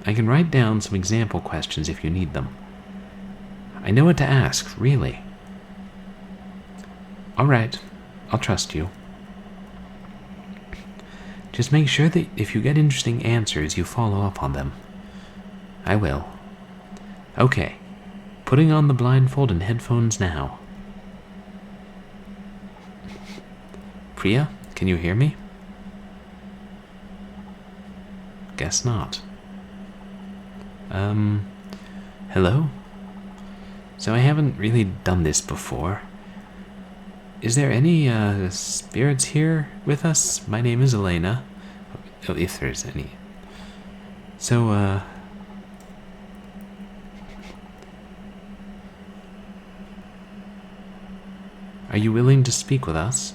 I can write down some example questions if you need them. I know what to ask, really. Alright, I'll trust you. Just make sure that if you get interesting answers, you follow up on them. I will. Okay, putting on the blindfold and headphones now. Priya, can you hear me? Guess not. Hello? So I haven't really done this before. Is there any, spirits here with us? My name is Elena. Oh, if there's any. So, are you willing to speak with us?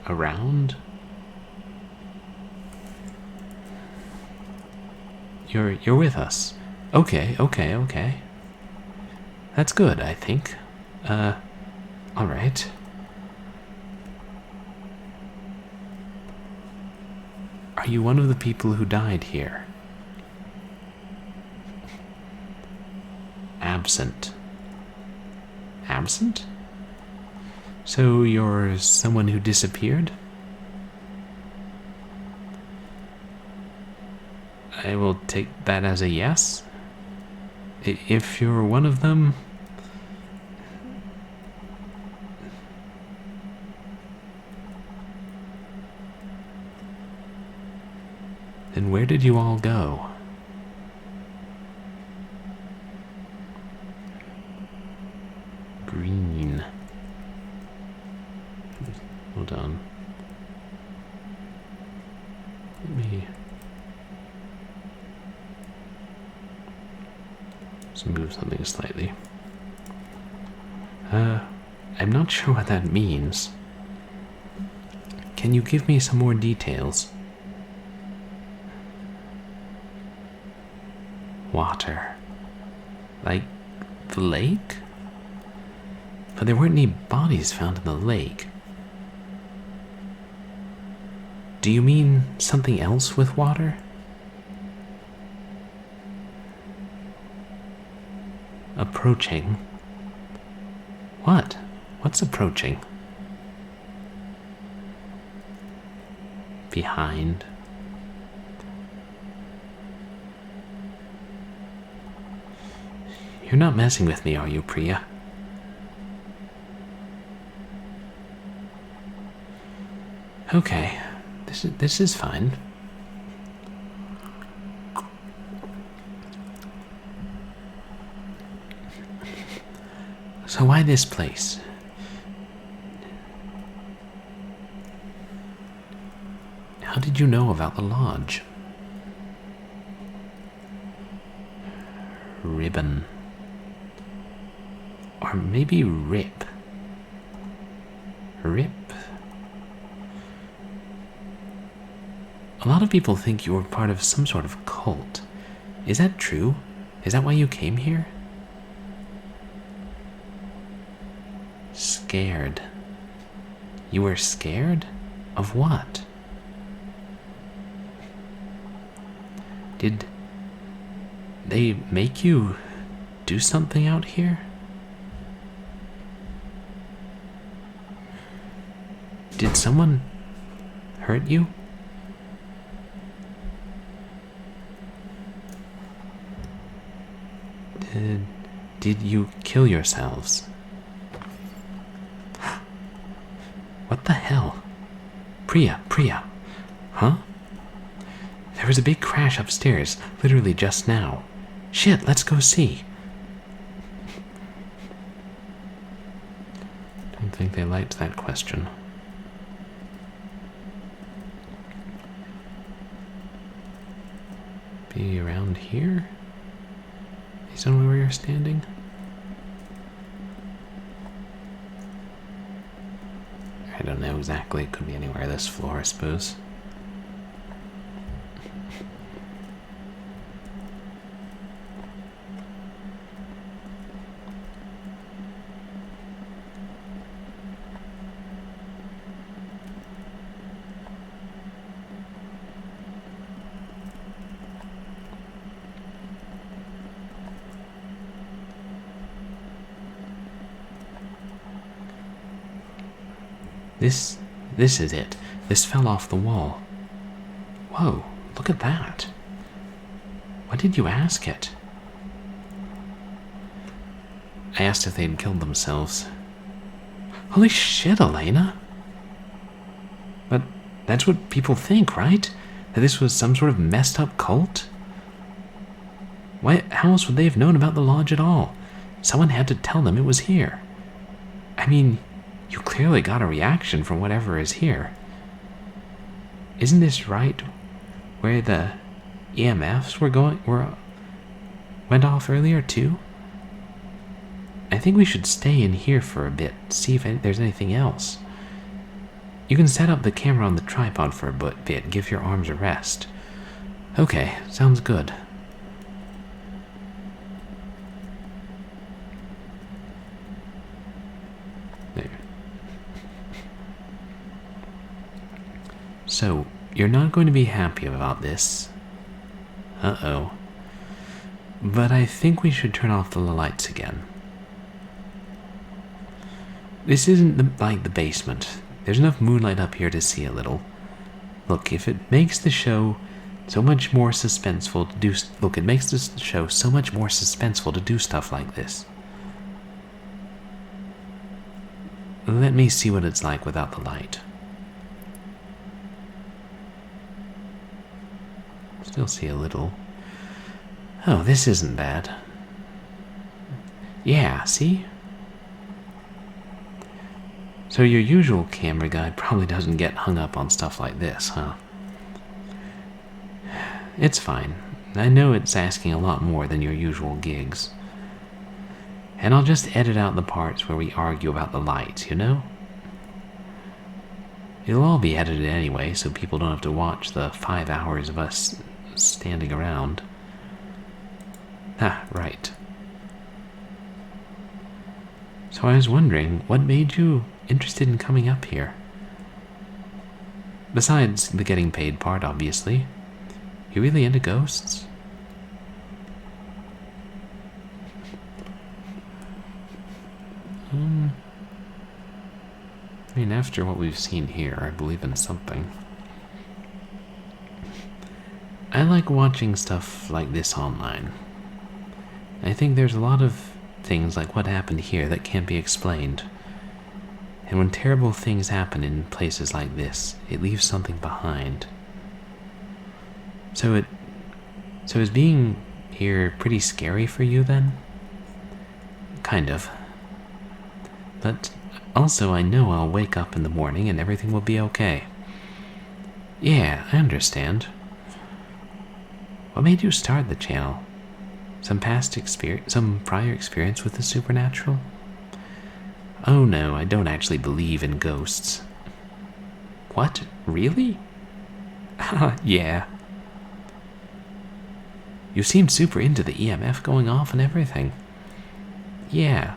Around? You're with us. Okay. That's good, I think. Alright. Are you one of the people who died here? Absent. Absent? So you're someone who disappeared? I will take that as a yes. If you're one of them... Then where did you all go? Green. hold on. Let me just move something slightly. I'm not sure what that means. Can you give me some more details? Water. Like the lake? But there weren't any bodies found in the lake. Do you mean something else with water? Approaching. What? What's approaching? Behind. You're not messing with me, are you, Priya? Okay, this is fine. So why this place? How did you know about the lodge? Ribbon. Or maybe rip. Rip? A lot of people think you were part of some sort of cult. Is that true? Is that why you came here? Scared. You were scared? Of what? Did they make you do something out here? Did someone hurt you? Did you kill yourselves? What the hell? Priya. Huh? There was a big crash upstairs, literally just now. Shit, let's go see. Don't think they liked that question. Be around here? Is that where you're standing? I don't know exactly. It could be anywhere this floor, I suppose. This is it. This fell off the wall. Whoa, look at that. What did you ask it? I asked if they'd killed themselves. Holy shit, Elena. But that's what people think, right? That this was some sort of messed up cult? Why, how else would they have known about the lodge at all? Someone had to tell them it was here. I mean, you clearly got a reaction from whatever is here. Isn't this right where the EMFs went off earlier too? I think we should stay in here for a bit, see if there's anything else. You can set up the camera on the tripod for a bit, give your arms a rest. Okay, sounds good. There. So, you're not going to be happy about this. Uh-oh. But I think we should turn off the lights again. This isn't like the basement. There's enough moonlight up here to see a little. Look, if it makes the show so much more suspenseful to do... Look, it makes this show so much more suspenseful to do stuff like this. Let me see what it's like without the light. Still see a little. Oh, this isn't bad. Yeah, see? So your usual camera guy probably doesn't get hung up on stuff like this, huh? It's fine. I know it's asking a lot more than your usual gigs. And I'll just edit out the parts where we argue about the lights, you know? It'll all be edited anyway, so people don't have to watch the 5 hours of us standing around. Ah, right. So I was wondering, what made you interested in coming up here? Besides the getting paid part, obviously. You really into ghosts? I mean, after what we've seen here, I believe in something. I like watching stuff like this online. I think there's a lot of things like what happened here that can't be explained. And when terrible things happen in places like this, it leaves something behind. So is being here pretty scary for you then? Kind of. But also I know I'll wake up in the morning and everything will be okay. Yeah, I understand. What made you start the channel? Some prior experience with the supernatural? Oh no, I don't actually believe in ghosts. What? Really? Yeah. You seemed super into the EMF going off and everything. Yeah.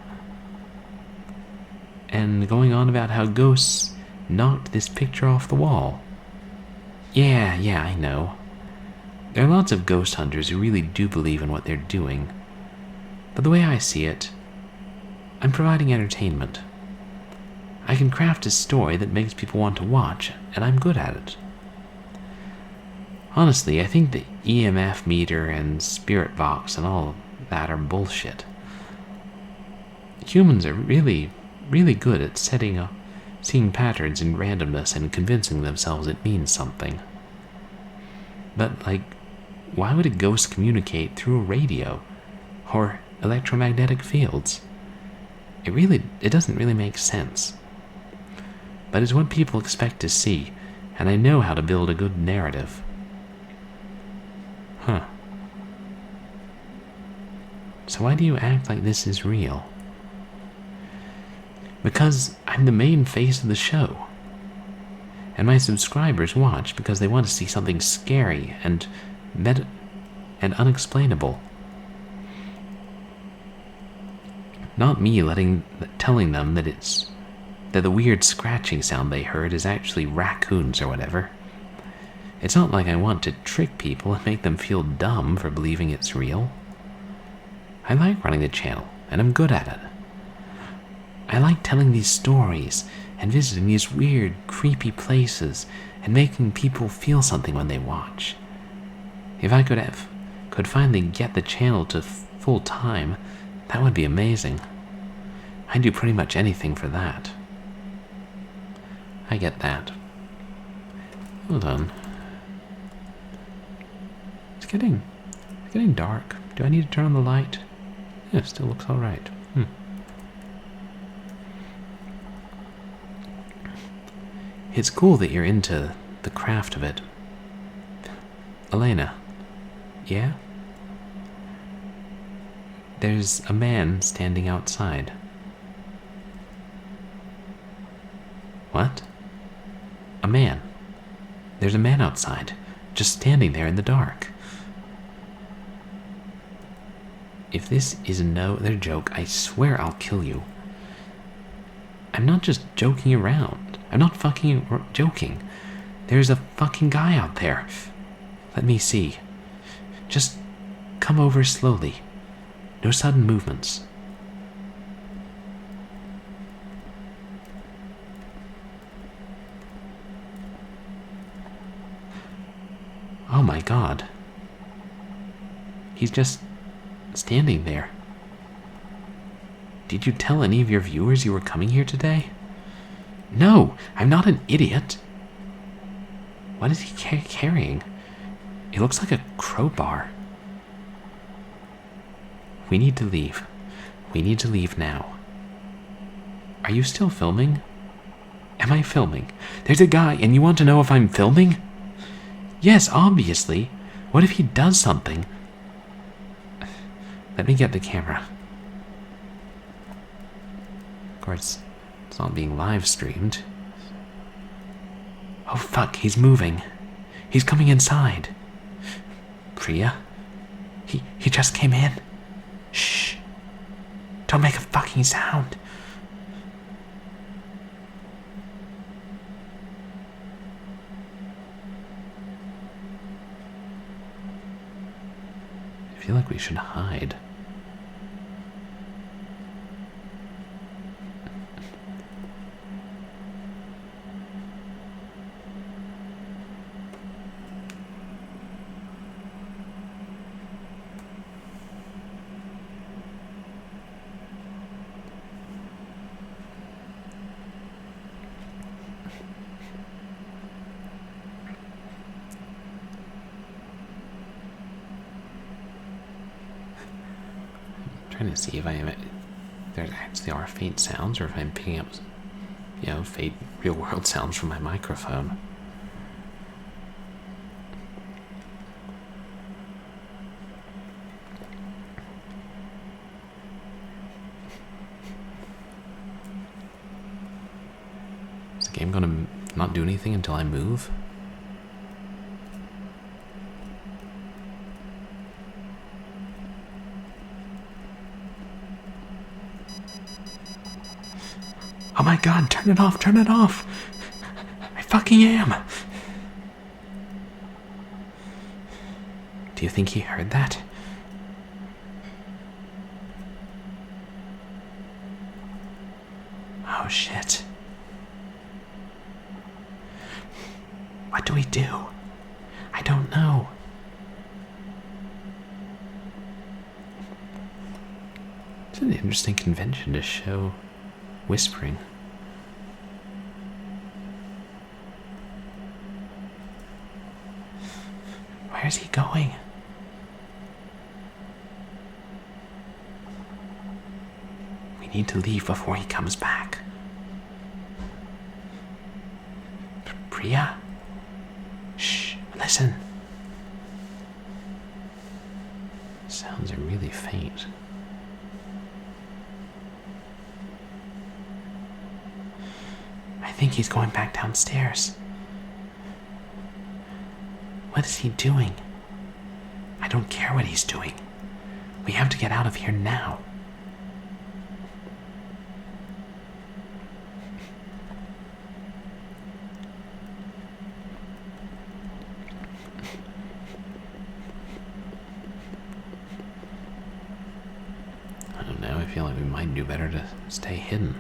And going on about how ghosts knocked this picture off the wall. Yeah, I know. There are lots of ghost hunters who really do believe in what they're doing. But the way I see it, I'm providing entertainment. I can craft a story that makes people want to watch, and I'm good at it. Honestly, I think the EMF meter and spirit box and all that are bullshit. Humans are really good at seeing patterns in randomness and convincing themselves it means something. But, like, why would a ghost communicate through a radio or electromagnetic fields? It doesn't really make sense. But it's what people expect to see, and I know how to build a good narrative. Huh. So why do you act like this is real? Because I'm the main face of the show. And my subscribers watch because they want to see something scary and unexplainable. Not me telling them that the weird scratching sound they heard is actually raccoons or whatever. It's not like I want to trick people and make them feel dumb for believing it's real. I like running the channel, and I'm good at it. I like telling these stories and visiting these weird, creepy places and making people feel something when they watch. If I could finally get the channel to full time, that would be amazing. I'd do pretty much anything for that. I get that. Hold on. It's getting dark. Do I need to turn on the light? Yeah, it still looks alright. It's cool that you're into the craft of it. Elena. Yeah? There's a man standing outside. What? A man. There's a man outside, just standing there in the dark. If this is another joke, I swear I'll kill you. I'm not just joking around. I'm not fucking joking. There's a fucking guy out there. Let me see. Just come over slowly. No sudden movements. Oh my god. He's just standing there. Did you tell any of your viewers you were coming here today? No, I'm not an idiot. What is he carrying? It looks like a crowbar. We need to leave. We need to leave now. Are you still filming? Am I filming? There's a guy, and you want to know if I'm filming? Yes, obviously. What if he does something? Let me get the camera. Of course, it's not being live streamed. Oh fuck, he's moving. He's coming inside. Priya? He just came in. Shh. Don't make a fucking sound. I feel like we should hide. Trying to see if there actually are faint sounds, or if I'm picking up, faint real-world sounds from my microphone. Is the game gonna not do anything until I move? Oh my god, turn it off, turn it off! I fucking am! Do you think he heard that? Oh shit. What do we do? I don't know. It's an interesting convention to show whispering. Where's he going? We need to leave before he comes back. Priya? Shh, listen. Sounds are really faint. I think he's going back downstairs. What is he doing? I don't care what he's doing. We have to get out of here now. I don't know, I feel like we might do better to stay hidden.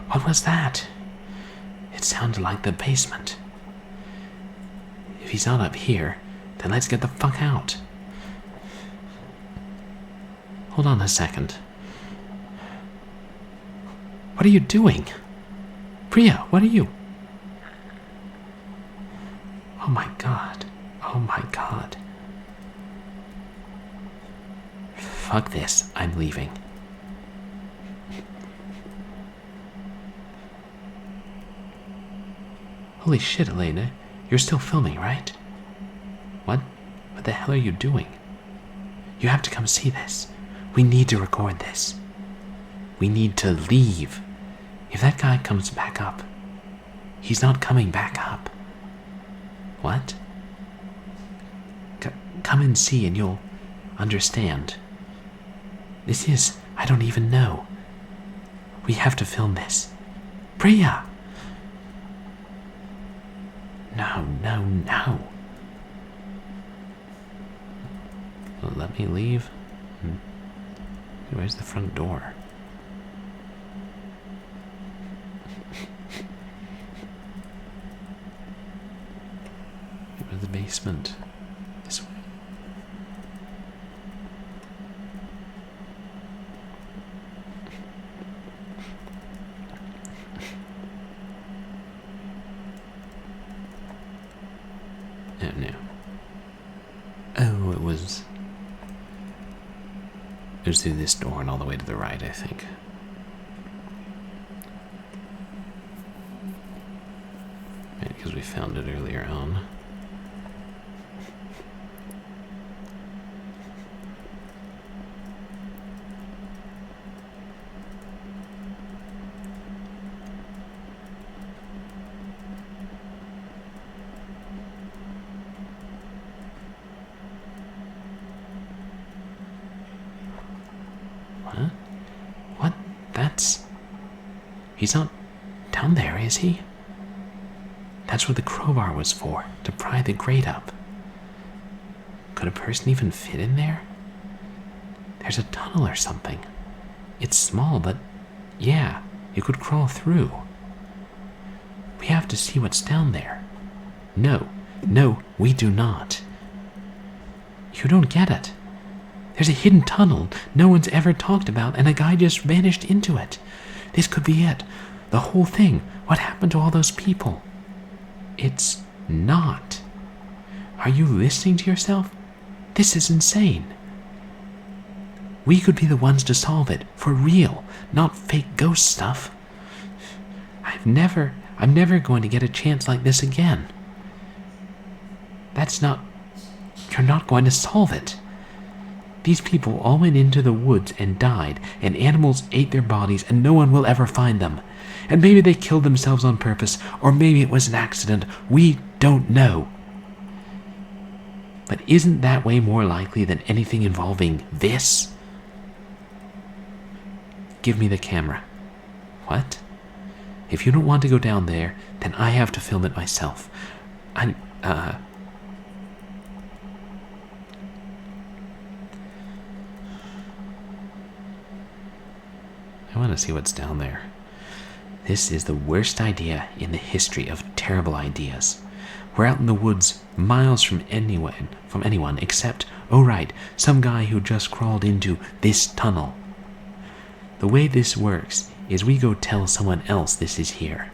What was that? It sounded like the basement. If he's not up here, then let's get the fuck out. Hold on a second. What are you doing? Priya, what are you? Oh my god. Oh my god. Fuck this. I'm leaving. Holy shit, Elena. You're still filming, right? What? What the hell are you doing? You have to come see this. We need to record this. We need to leave. If that guy comes back up, he's not coming back up. What? Come and see and you'll understand. This is, I don't even know. We have to film this. Priya! No, no, no. Well, let me leave. Where's the front door? Where's the basement? This way. Oh, no. Oh, it was through this door and all the way to the right, I think. Right, because we found it earlier on. Huh? What? He's not down there, is he? That's what the crowbar was for, to pry the grate up. Could a person even fit in there? There's a tunnel or something. It's small, but yeah, you could crawl through. We have to see what's down there. No, we do not. You don't get it. There's a hidden tunnel no one's ever talked about, and a guy just vanished into it. This could be it. The whole thing. What happened to all those people? It's not. Are you listening to yourself? This is insane. We could be the ones to solve it, for real, not fake ghost stuff. I'm never going to get a chance like this again. You're not going to solve it. These people all went into the woods and died, and animals ate their bodies, and no one will ever find them. And maybe they killed themselves on purpose, or maybe it was an accident. We don't know. But isn't that way more likely than anything involving this? Give me the camera. What? If you don't want to go down there, then I have to film it myself. I want to see what's down there. This is the worst idea in the history of terrible ideas. We're out in the woods, miles from anyone except, oh right, some guy who just crawled into this tunnel. The way this works is we go tell someone else this is here.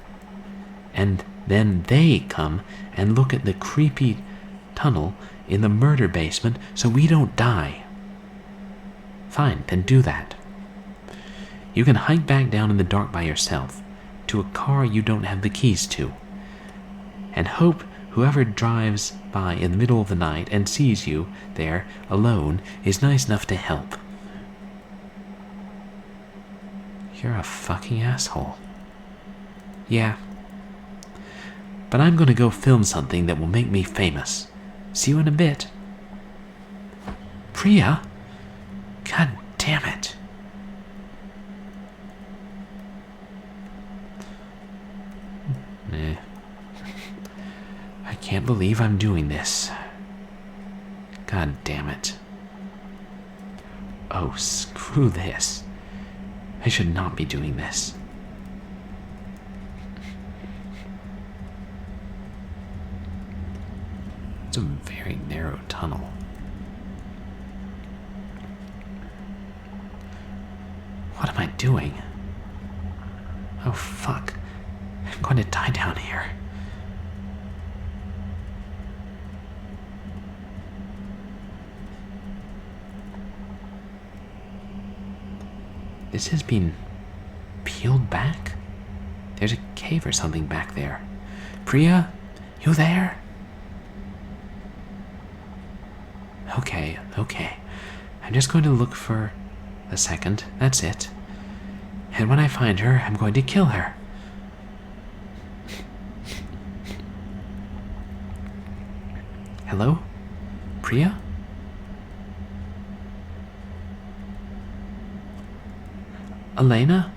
And then they come and look at the creepy tunnel in the murder basement so we don't die. Fine, then do that. You can hike back down in the dark by yourself, to a car you don't have the keys to, and hope whoever drives by in the middle of the night and sees you there alone is nice enough to help. You're a fucking asshole. Yeah. But I'm gonna go film something that will make me famous. See you in a bit. Priya? God damn it. I can't believe I'm doing this. God damn it. Oh, screw this. I should not be doing this. It's a very narrow tunnel. What am I doing? Oh, fuck. I'm going to die down here. This has been peeled back? There's a cave or something back there. Priya, you there? Okay. I'm just going to look for a second. That's it. And when I find her, I'm going to kill her. Hello? Priya? Elena?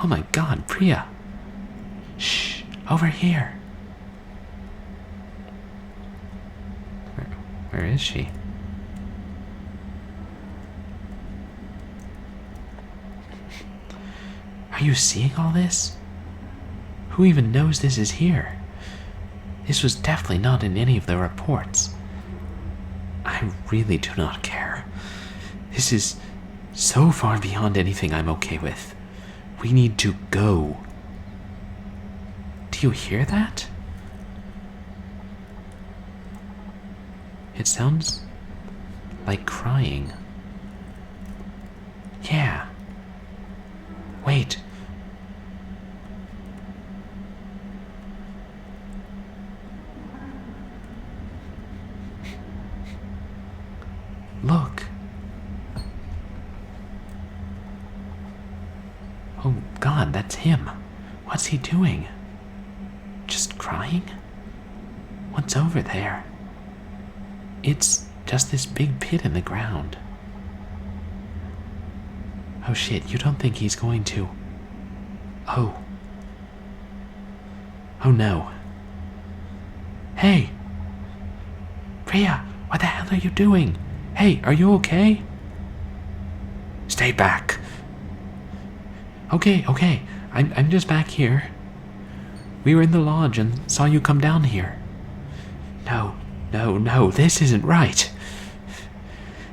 Oh my god, Priya. Shh, over here. Where is she? Are you seeing all this? Who even knows this is here? This was definitely not in any of the reports. I really do not care. This is so far beyond anything I'm okay with. We need to go. Do you hear that? It sounds like crying. Yeah. Wait. Look. Oh God, that's him. What's he doing? Just crying? What's over there? It's just this big pit in the ground. Oh shit, you don't think he's going to... Oh. Oh no. Hey! Priya, what the hell are you doing? Hey, are you okay? Stay back. Okay, I'm just back here. We were in the lodge and saw you come down here. No, this isn't right.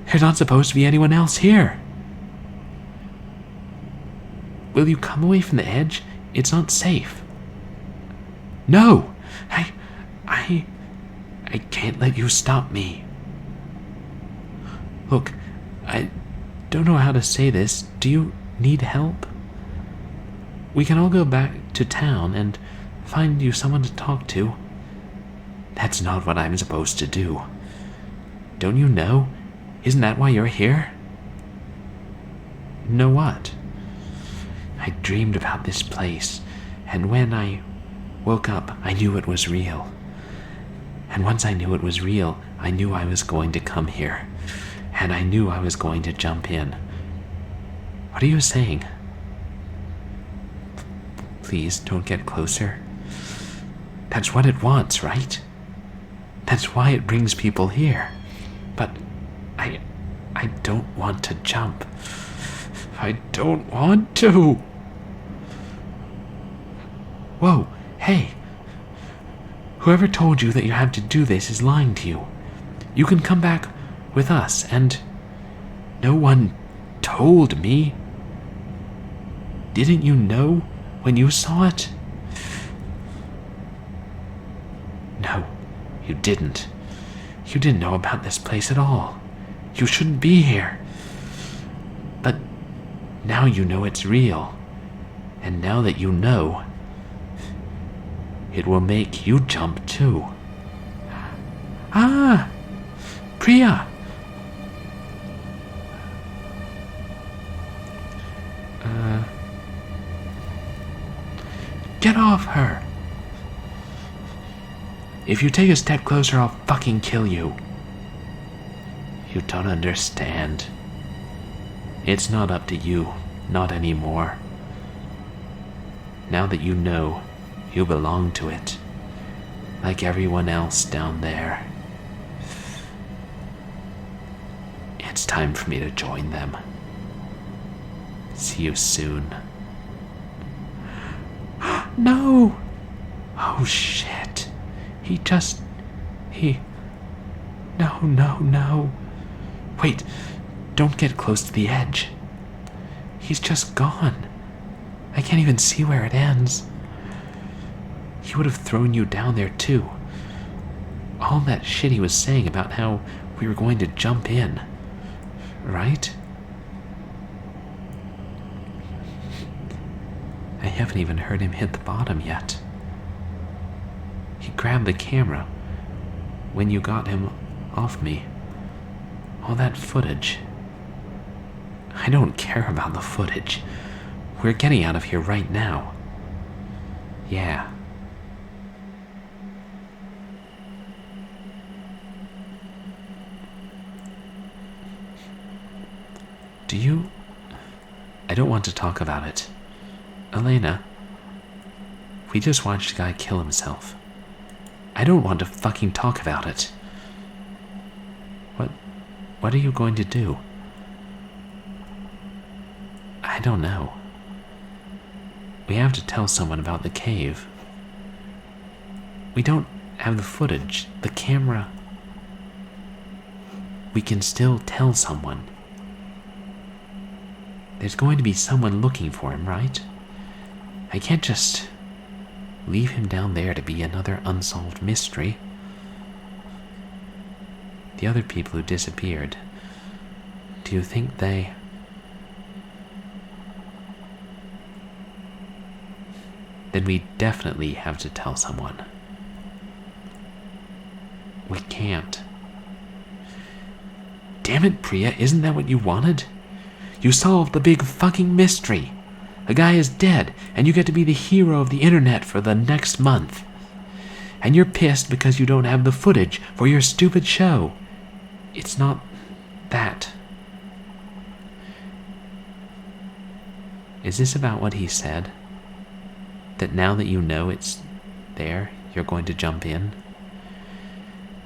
There's not supposed to be anyone else here. Will you come away from the edge? It's not safe. No! I can't let you stop me. Look, I don't know how to say this. Do you need help? We can all go back to town and find you someone to talk to. That's not what I'm supposed to do. Don't you know? Isn't that why you're here? Know what? I dreamed about this place, and when I woke up, I knew it was real. And once I knew it was real, I knew I was going to come here. And I knew I was going to jump in. What are you saying? Please don't get closer. That's what it wants, right? That's why it brings people here. But I don't want to jump. I don't want to. Whoa, hey. Whoever told you that you have to do this is lying to you. You can come back with us, and no one told me. Didn't you know when you saw it? No, you didn't. You didn't know about this place at all. You shouldn't be here. But now you know it's real. And now that you know, it will make you jump too. Ah! Priya! Get off her! If you take a step closer, I'll fucking kill you. You don't understand. It's not up to you, not anymore. Now that you know, you belong to it, like everyone else down there. It's time for me to join them. See you soon. No! Oh shit. No. Wait, don't get close to the edge. He's just gone. I can't even see where it ends. He would have thrown you down there too. All that shit he was saying about how we were going to jump in. Right? I haven't even heard him hit the bottom yet. He grabbed the camera when you got him off me. All that footage. I don't care about the footage. We're getting out of here right now. Yeah. I don't want to talk about it. Elena, we just watched a guy kill himself. I don't want to fucking talk about it. What are you going to do? I don't know. We have to tell someone about the cave. We don't have the footage, the camera. We can still tell someone. There's going to be someone looking for him, right? I can't just leave him down there to be another unsolved mystery. the other people who disappeared, do you think they... Then we definitely have to tell someone. We can't. Damn it, Priya, isn't that what you wanted? You solved the big fucking mystery. A guy is dead, and you get to be the hero of the internet for the next month. And you're pissed because you don't have the footage for your stupid show. It's not that. Is this about what he said? That now that you know it's there, you're going to jump in?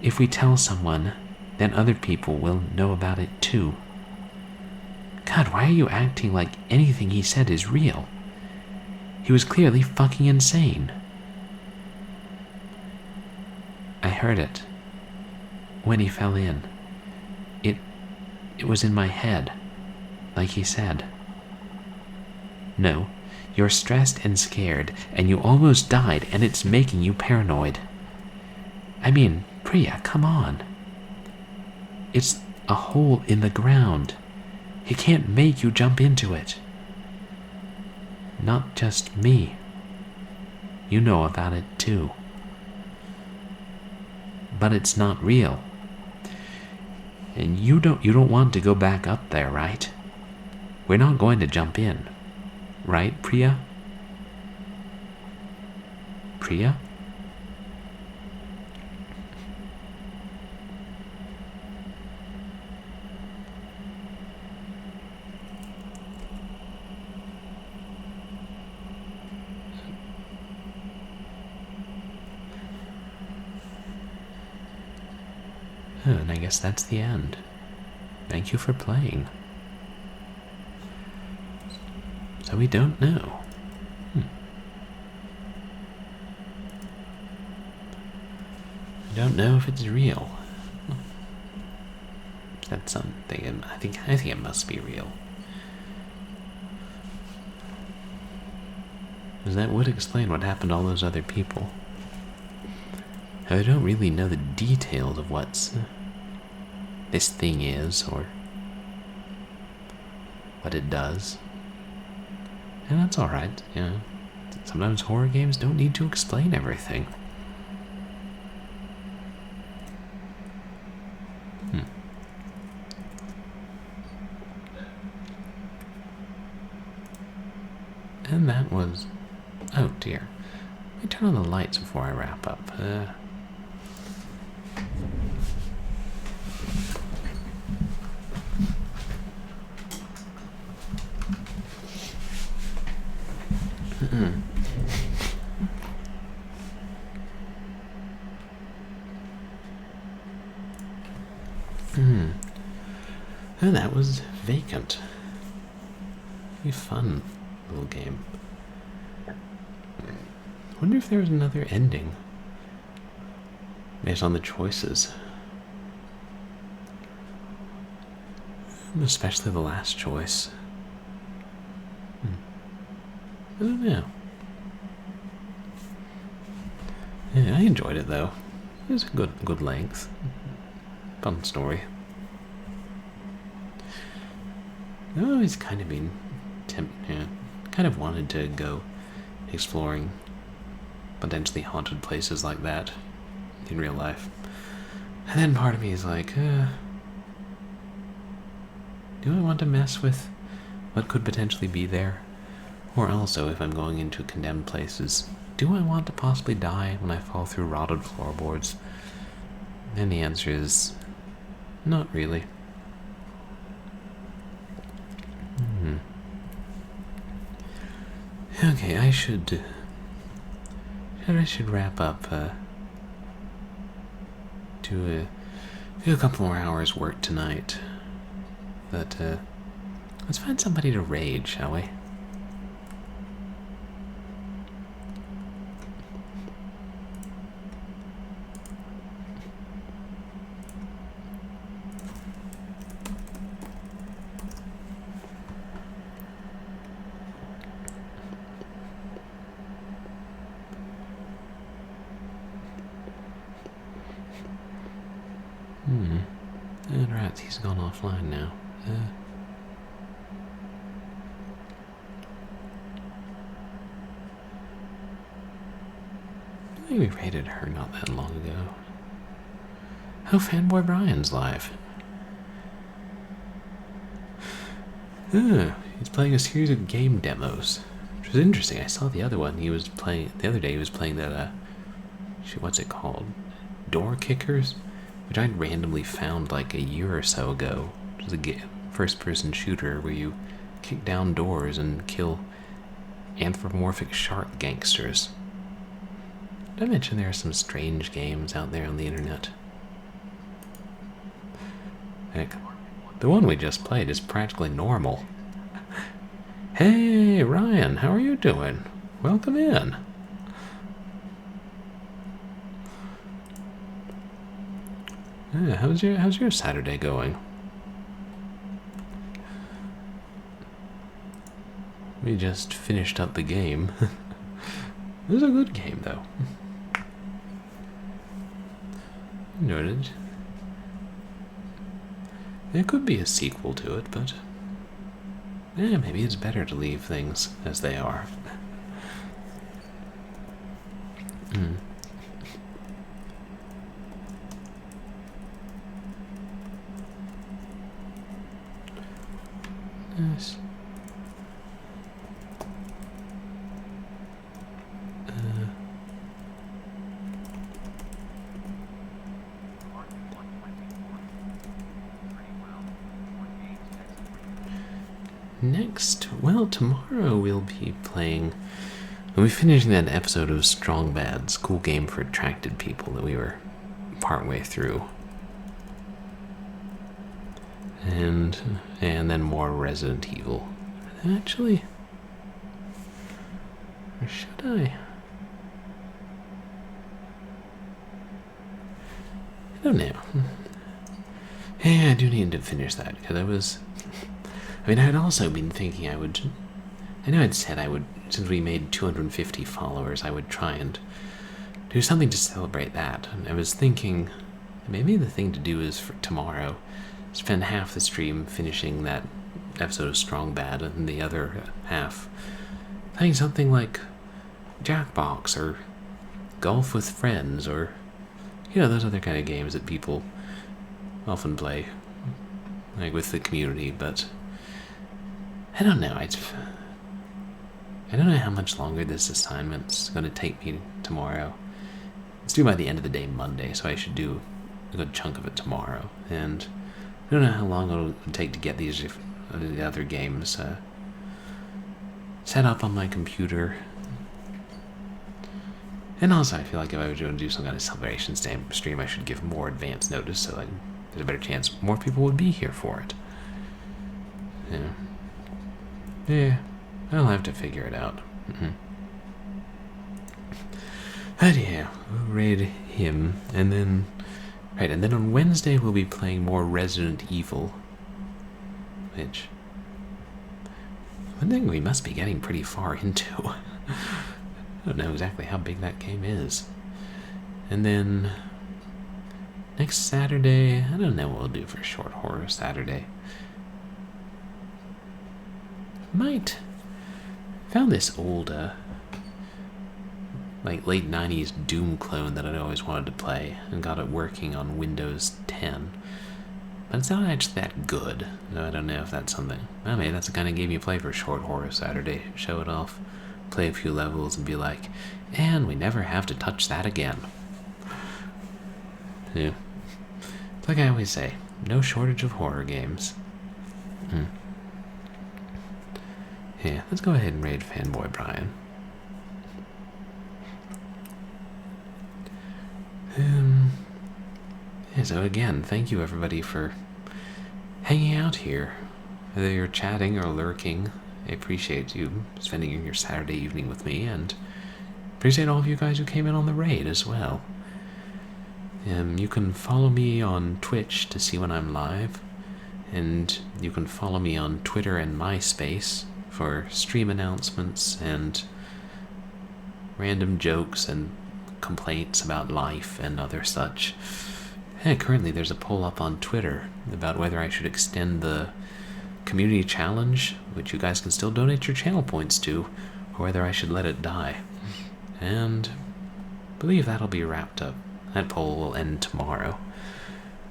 If we tell someone, then other people will know about it too. God, why are you acting like anything he said is real? He was clearly fucking insane. I heard it. When he fell in. It was in my head, like he said. No, you're stressed and scared, and you almost died, and it's making you paranoid. I mean, Priya, come on. It's a hole in the ground. He can't make you jump into it. Not just me. You know about it too. But it's not real. And you don't want to go back up there, right? We're not going to jump in. Right, Priya? Priya? And I guess that's the end. Thank you for playing. So we don't know. We don't know if it's real. That's something. I think it must be real. Because that would explain what happened to all those other people. I don't really know the details of what this thing is or what it does. And that's alright, you know. Sometimes horror games don't need to explain everything. And that was... Oh dear. Let me turn on the lights before I wrap up. And that was Vacant. Pretty fun little game. Wonder if there was another ending based on the choices. Especially the last choice. I don't know. Yeah, I enjoyed it though. It was a good length. Fun story. I've always kind of been kind of wanted to go exploring potentially haunted places like that in real life. And then part of me is like, do I want to mess with what could potentially be there? Or also, if I'm going into condemned places, do I want to possibly die when I fall through rotted floorboards? And the answer is, not really. Okay, I should wrap up, do a couple more hours work tonight. But, let's find somebody to raid, shall we? He's gone offline now. I think we rated her not that long ago. Oh, Fanboy Brian's live. He's playing a series of game demos, which was interesting. I saw the other one. He was playing the other day. He was playing that. What's it called? Door Kickers, which I'd randomly found like a year or so ago. It was a first-person shooter where you kick down doors and kill anthropomorphic shark gangsters. Did I mention there are some strange games out there on the internet? Heck, the one we just played is practically normal. Hey, Ryan, how are you doing? Welcome in. Yeah, how's your Saturday going? We just finished up the game. It was a good game, though. Enjoyed it. There could be a sequel to it, but yeah, maybe it's better to leave things as they are. Yes. Next, well, tomorrow we'll be finishing that episode of Strong Bad's cool game for attracted people that we were partway through. And then more Resident Evil. Actually, or should I? I don't know. Yeah, I do need to finish that, because I had also been thinking I know I'd said I would, since we made 250 followers, I would try and do something to celebrate that. And I was thinking, maybe the thing to do is for tomorrow, spend half the stream finishing that episode of Strong Bad, and the other half playing something like Jackbox, or Golf with Friends, or, those other kind of games that people often play, like with the community, but I don't know. I don't know how much longer this assignment's going to take me tomorrow. It's due by the end of the day Monday, so I should do a good chunk of it tomorrow. And I don't know how long it'll take to get the other games set up on my computer. And also, I feel like if I was going to do some kind of celebration stream, I should give more advance notice, so there's a better chance more people would be here for it. Yeah, I'll have to figure it out. But yeah, we'll raid him, and then on Wednesday we'll be playing more Resident Evil, which one thing we must be getting pretty far into. I don't know exactly how big that game is. And then next Saturday, I don't know what we'll do for Short Horror Saturday. Found this old like late 90s Doom clone that I'd always wanted to play, and got it working on Windows 10, but it's not actually that good, so I don't know if that's something. Well, maybe that's the kind of game you play for Short Horror Saturday. Show it off, play a few levels, and be like, and we never have to touch that again. Yeah, it's like I always say, no shortage of horror games. Yeah, let's go ahead and raid Fanboy Brian. Yeah, so again, thank you everybody for hanging out here. Whether you're chatting or lurking, I appreciate you spending your Saturday evening with me, and appreciate all of you guys who came in on the raid as well. You can follow me on Twitch to see when I'm live, and you can follow me on Twitter and MySpace for stream announcements and random jokes and complaints about life and other such. Currently there's a poll up on Twitter about whether I should extend the community challenge, which you guys can still donate your channel points to, or whether I should let it die. And I believe that'll be wrapped up. That poll will end tomorrow.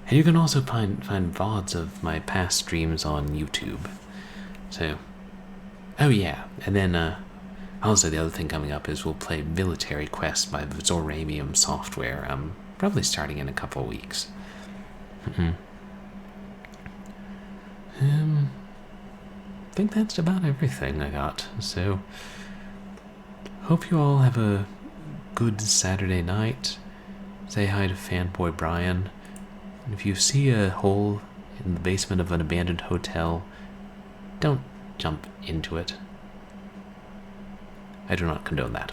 And you can also find VODs of my past streams on YouTube. So, oh yeah, and then also the other thing coming up is we'll play Military Quest by Zoramium Software. I'm probably starting in a couple of weeks. I think that's about everything I got. So, hope you all have a good Saturday night. Say hi to Fanboy Brian. And if you see a hole in the basement of an abandoned hotel, don't jump into it. I do not condone that.